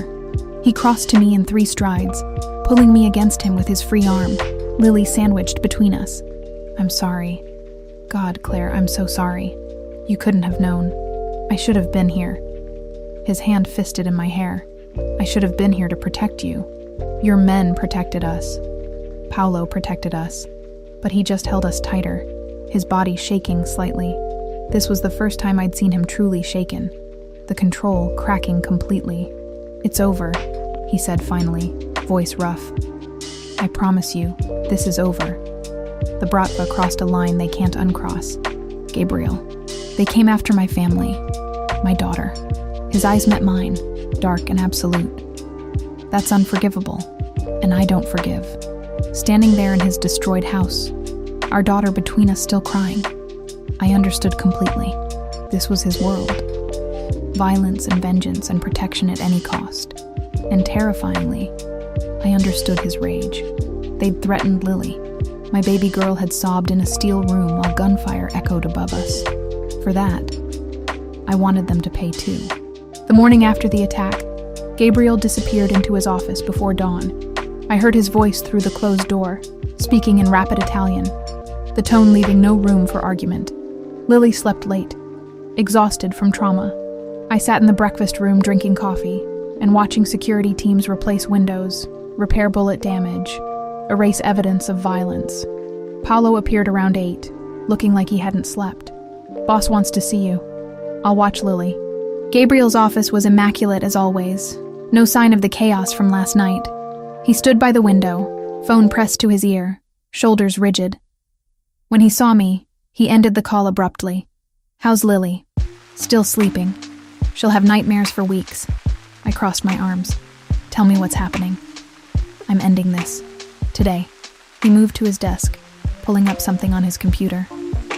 He crossed to me in 3 strides, pulling me against him with his free arm, Lily sandwiched between us. "I'm sorry. God, Claire, I'm so sorry. You couldn't have known. I should have been here." His hand fisted in my hair. "I should have been here to protect you. Your men protected us. Paolo protected us. But he just held us tighter, his body shaking slightly. This was the first time I'd seen him truly shaken, the control cracking completely. "It's over," he said finally, voice rough. "I promise you, this is over." The Bratva crossed a line they can't uncross. "Gabriel, they came after my family, my daughter." His eyes met mine, dark and absolute. "That's unforgivable, and I don't forgive." Standing there in his destroyed house, our daughter between us still crying, I understood completely. This was his world. Violence and vengeance and protection at any cost. And terrifyingly, I understood his rage. They'd threatened Lily. My baby girl had sobbed in a steel room while gunfire echoed above us. For that, I wanted them to pay too. The morning after the attack, Gabriel disappeared into his office before dawn. I heard his voice through the closed door, speaking in rapid Italian, the tone leaving no room for argument. Lily slept late, exhausted from trauma. I sat in the breakfast room drinking coffee and watching security teams replace windows, repair bullet damage, erase evidence of violence. Paolo appeared around 8, looking like he hadn't slept. "Boss wants to see you. I'll watch Lily." Gabriel's office was immaculate as always, no sign of the chaos from last night. He stood by the window, phone pressed to his ear, shoulders rigid. When he saw me, he ended the call abruptly. "How's Lily?" "Still sleeping. She'll have nightmares for weeks." I crossed my arms. "Tell me what's happening." "I'm ending this. Today." He moved to his desk, pulling up something on his computer.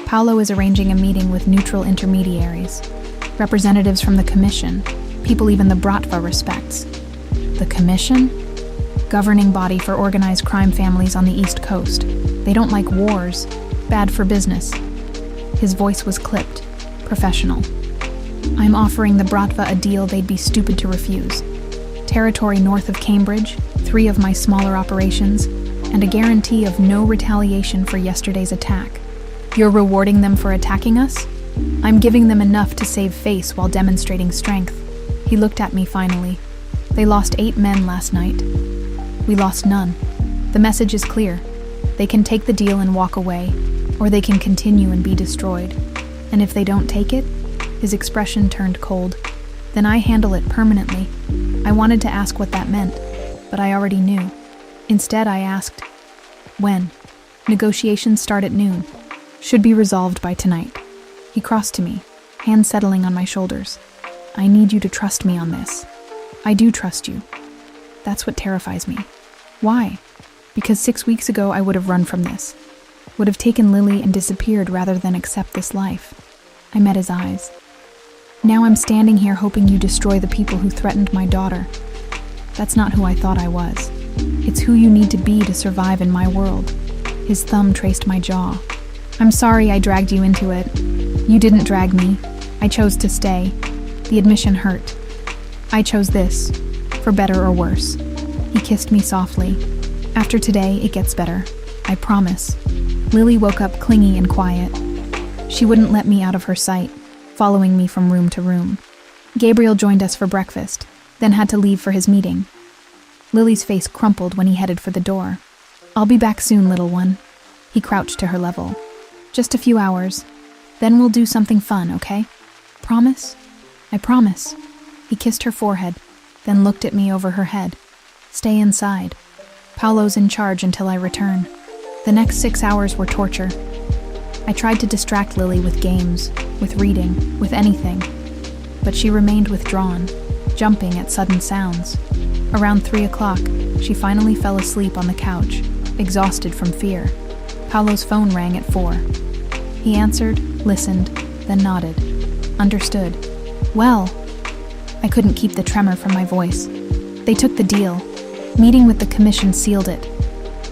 Paolo is arranging a meeting with neutral intermediaries, representatives from the Commission, people even the Bratva respects. The Commission? Governing body for organized crime families on the East Coast. They don't like wars. Bad for business. His voice was clipped, professional. "I'm offering the Bratva a deal they'd be stupid to refuse. Territory north of Cambridge, 3 of my smaller operations, and a guarantee of no retaliation for yesterday's attack. You're rewarding them for attacking us? I'm giving them enough to save face while demonstrating strength." He looked at me finally. "They lost 8 men last night. We lost none. The message is clear. They can take the deal and walk away, or they can continue and be destroyed. And if they don't take it," his expression turned cold, "then I handle it permanently." I wanted to ask what that meant, but I already knew. Instead, I asked, "When?" "Negotiations start at noon. Should be resolved by tonight." He crossed to me, hands settling on my shoulders. "I need you to trust me on this." "I do trust you." That's what terrifies me. Why? Because 6 weeks ago I would have run from this. Would have taken Lily and disappeared rather than accept this life. I met his eyes. "Now I'm standing here hoping you destroy the people who threatened my daughter. That's not who I thought I was. It's who you need to be to survive in my world." His thumb traced my jaw. "I'm sorry I dragged you into it. You didn't drag me. I chose to stay. The admission hurt. I chose this, for better or worse." He kissed me softly. "After today, it gets better. I promise." Lily woke up clingy and quiet. She wouldn't let me out of her sight, following me from room to room. Gabriel joined us for breakfast, then had to leave for his meeting. Lily's face crumpled when he headed for the door. "I'll be back soon, little one." He crouched to her level. "Just a few hours. Then we'll do something fun, okay? Promise?" "I promise." He kissed her forehead, then looked at me over her head. "Stay inside. Paolo's in charge until I return." The next 6 hours were torture. I tried to distract Lily with games, with reading, with anything. But she remained withdrawn, jumping at sudden sounds. Around 3 o'clock, she finally fell asleep on the couch, exhausted from fear. Paolo's phone rang at 4. He answered, listened, then nodded. Understood. "Well." I couldn't keep the tremor from my voice. "They took the deal. Meeting with the Commission sealed it.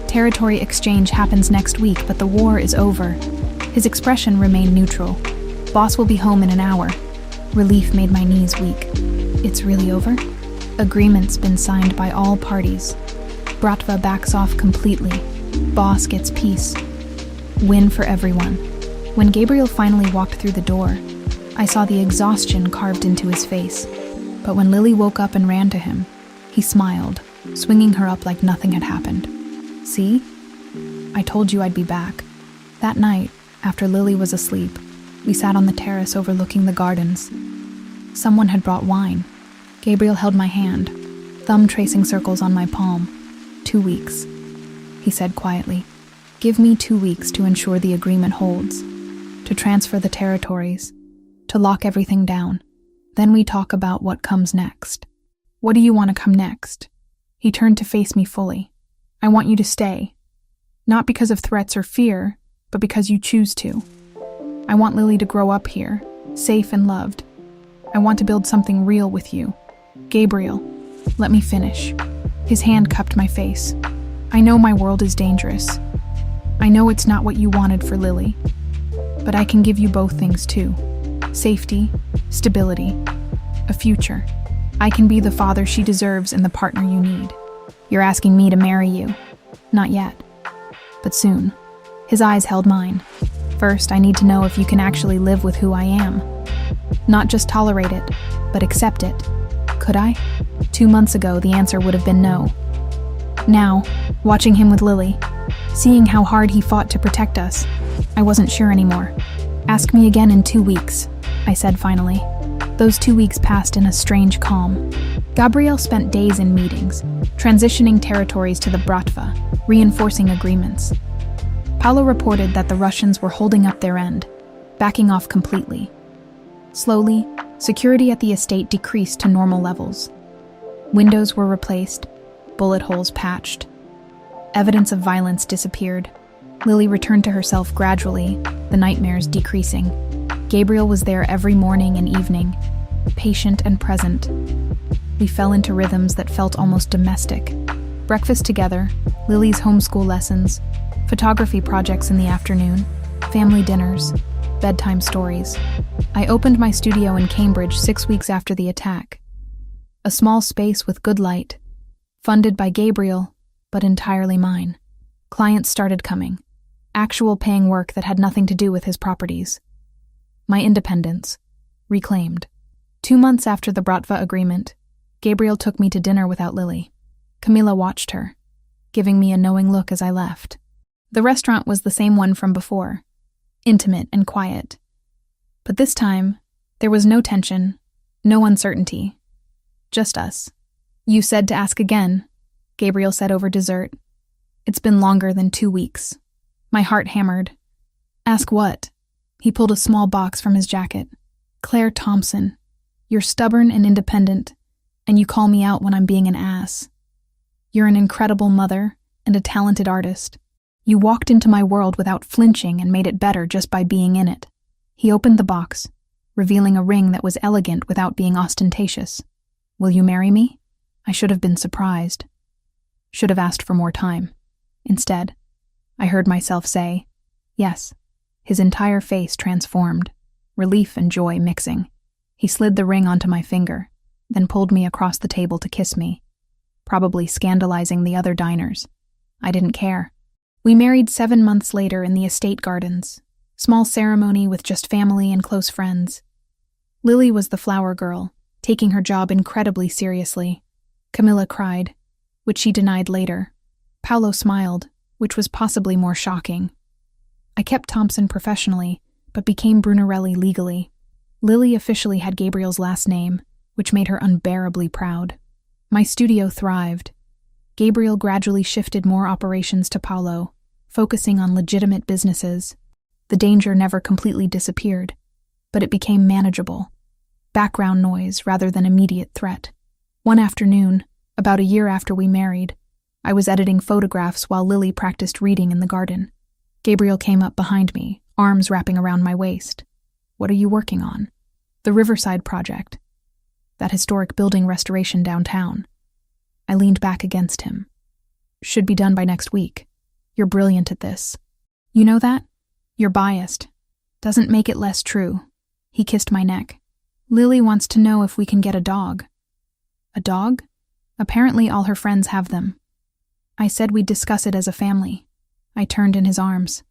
Territory exchange happens next week, but the war is over." His expression remained neutral. "Boss will be home in an hour." Relief made my knees weak. "It's really over?" "Agreement's been signed by all parties. Bratva backs off completely. Boss gets peace. Win for everyone." When Gabriel finally walked through the door, I saw the exhaustion carved into his face. But when Lily woke up and ran to him, he smiled, swinging her up like nothing had happened. "See? I told you I'd be back." That night, after Lily was asleep, we sat on the terrace overlooking the gardens. Someone had brought wine. Gabriel held my hand, thumb tracing circles on my palm. 2 weeks, he said quietly. "Give me 2 weeks to ensure the agreement holds, to transfer the territories, to lock everything down. Then we talk about what comes next." "What do you want to come next?" He turned to face me fully. "I want you to stay. Not because of threats or fear, but because you choose to. I want Lily to grow up here, safe and loved. I want to build something real with you. Gabriel, let me finish." His hand cupped my face. "I know my world is dangerous. I know it's not what you wanted for Lily. But I can give you both things too. Safety, stability, a future. I can be the father she deserves and the partner you need. You're asking me to marry you. Not yet. But soon. His eyes held mine. First, I need to know if you can actually live with who I am. Not just tolerate it, but accept it. Could I? 2 months ago, the answer would have been no. Now, watching him with Lily, seeing how hard he fought to protect us, I wasn't sure anymore. Ask me again in 2 weeks, I said finally. Those 2 weeks passed in a strange calm. Gabriel spent days in meetings, transitioning territories to the Bratva, reinforcing agreements. Paolo reported that the Russians were holding up their end, backing off completely. Slowly, security at the estate decreased to normal levels. Windows were replaced, bullet holes patched. Evidence of violence disappeared. Lily returned to herself gradually, the nightmares decreasing. Gabriel was there every morning and evening, patient and present. We fell into rhythms that felt almost domestic. Breakfast together, Lily's homeschool lessons, photography projects in the afternoon, family dinners, bedtime stories. I opened my studio in Cambridge 6 weeks after the attack. A small space with good light, funded by Gabriel, but entirely mine. Clients started coming, actual paying work that had nothing to do with his properties. My independence, reclaimed. 2 months after the Bratva agreement, Gabriel took me to dinner without Lily. Camilla watched her, giving me a knowing look as I left. The restaurant was the same one from before, intimate and quiet. But this time, there was no tension, no uncertainty. Just us. You said to ask again, Gabriel said over dessert. It's been longer than 2 weeks. My heart hammered. Ask what? He pulled a small box from his jacket. Claire Thompson. You're stubborn and independent, and you call me out when I'm being an ass. You're an incredible mother and a talented artist. You walked into my world without flinching and made it better just by being in it. He opened the box, revealing a ring that was elegant without being ostentatious. Will you marry me? I should have been surprised. Should have asked for more time. Instead, I heard myself say, yes. His entire face transformed, relief and joy mixing. He slid the ring onto my finger, then pulled me across the table to kiss me, probably scandalizing the other diners. I didn't care. We married 7 months later in the estate gardens, small ceremony with just family and close friends. Lily was the flower girl, taking her job incredibly seriously. Camilla cried, which she denied later. Paolo smiled, which was possibly more shocking. I kept Thompson professionally, but became Brunarelli legally. Lily officially had Gabriel's last name, which made her unbearably proud. My studio thrived. Gabriel gradually shifted more operations to Paolo, focusing on legitimate businesses. The danger never completely disappeared, but it became manageable. Background noise rather than immediate threat. One afternoon, about a year after we married, I was editing photographs while Lily practiced reading in the garden. Gabriel came up behind me, arms wrapping around my waist. What are you working on? The Riverside project. That historic building restoration downtown. I leaned back against him. Should be done by next week. You're brilliant at this. You know that? You're biased. Doesn't make it less true. He kissed my neck. Lily wants to know if we can get a dog. A dog? Apparently all her friends have them. I said we'd discuss it as a family. I turned in his arms.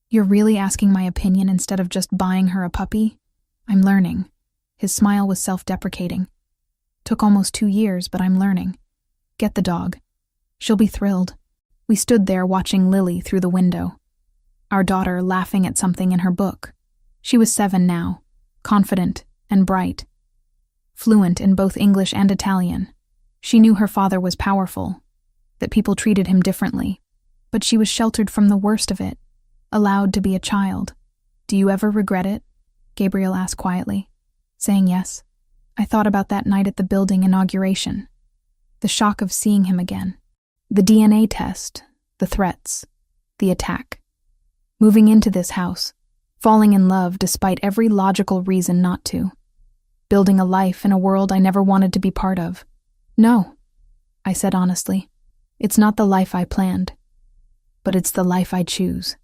You're really asking my opinion instead of just buying her a puppy? I'm learning. His smile was self-deprecating. Took almost 2 years, but I'm learning. Get the dog. She'll be thrilled. We stood there watching Lily through the window. Our daughter laughing at something in her book. She was 7 now, confident and bright. Fluent in both English and Italian. She knew her father was powerful, that people treated him differently, but she was sheltered from the worst of it, allowed to be a child. Do you ever regret it? Gabriel asked quietly, saying yes. I thought about that night at the building inauguration. The shock of seeing him again. The DNA test, the threats, the attack. Moving into this house, falling in love despite every logical reason not to. Building a life in a world I never wanted to be part of. No, I said honestly. It's not the life I planned, but it's the life I choose.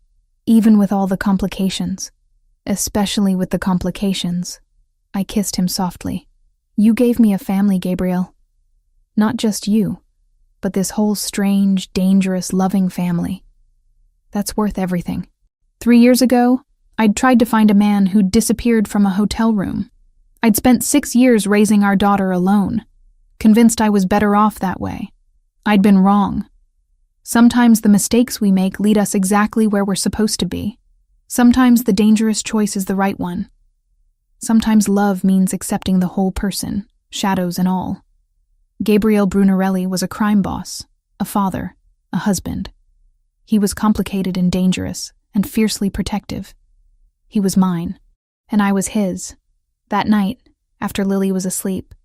Even with all the complications, especially with the complications. I kissed him softly. You gave me a family, Gabriel. Not just you, but this whole strange, dangerous, loving family. That's worth everything. 3 years ago, I'd tried to find a man who'd disappeared from a hotel room. I'd spent 6 years raising our daughter alone, convinced I was better off that way. I'd been wrong. Sometimes the mistakes we make lead us exactly where we're supposed to be. Sometimes the dangerous choice is the right one. Sometimes love means accepting the whole person, shadows and all. Gabriel Brunarelli was a crime boss, a father, a husband. He was complicated and dangerous, and fiercely protective. He was mine, and I was his. That night, after Lily was asleep,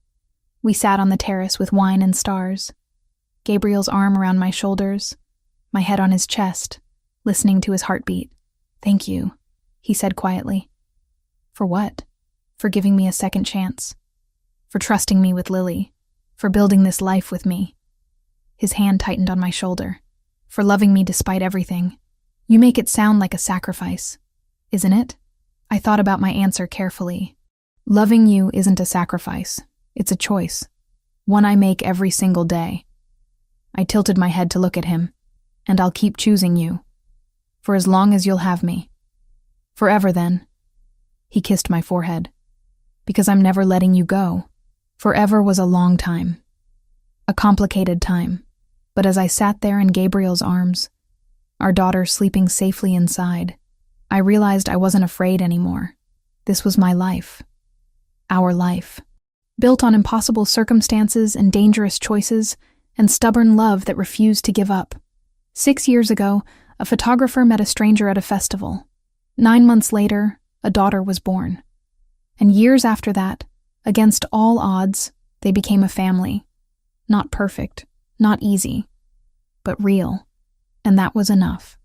we sat on the terrace with wine and stars. Gabriel's arm around my shoulders, my head on his chest, listening to his heartbeat. "Thank you," he said quietly. "For what?" "For giving me a second chance. For trusting me with Lily. For building this life with me." His hand tightened on my shoulder. "For loving me despite everything. You make it sound like a sacrifice, isn't it?" I thought about my answer carefully. Loving you isn't a sacrifice. It's a choice. One I make every single day. I tilted my head to look at him. "And I'll keep choosing you. For as long as you'll have me. Forever then." He kissed my forehead. "Because I'm never letting you go." Forever was a long time. A complicated time. But as I sat there in Gabriel's arms, our daughter sleeping safely inside, I realized I wasn't afraid anymore. This was my life. Our life. Built on impossible circumstances and dangerous choices and stubborn love that refused to give up. 6 years ago, a photographer met a stranger at a festival. 9 months later, a daughter was born. And years after that, against all odds, they became a family. Not perfect, not easy, but real. And that was enough.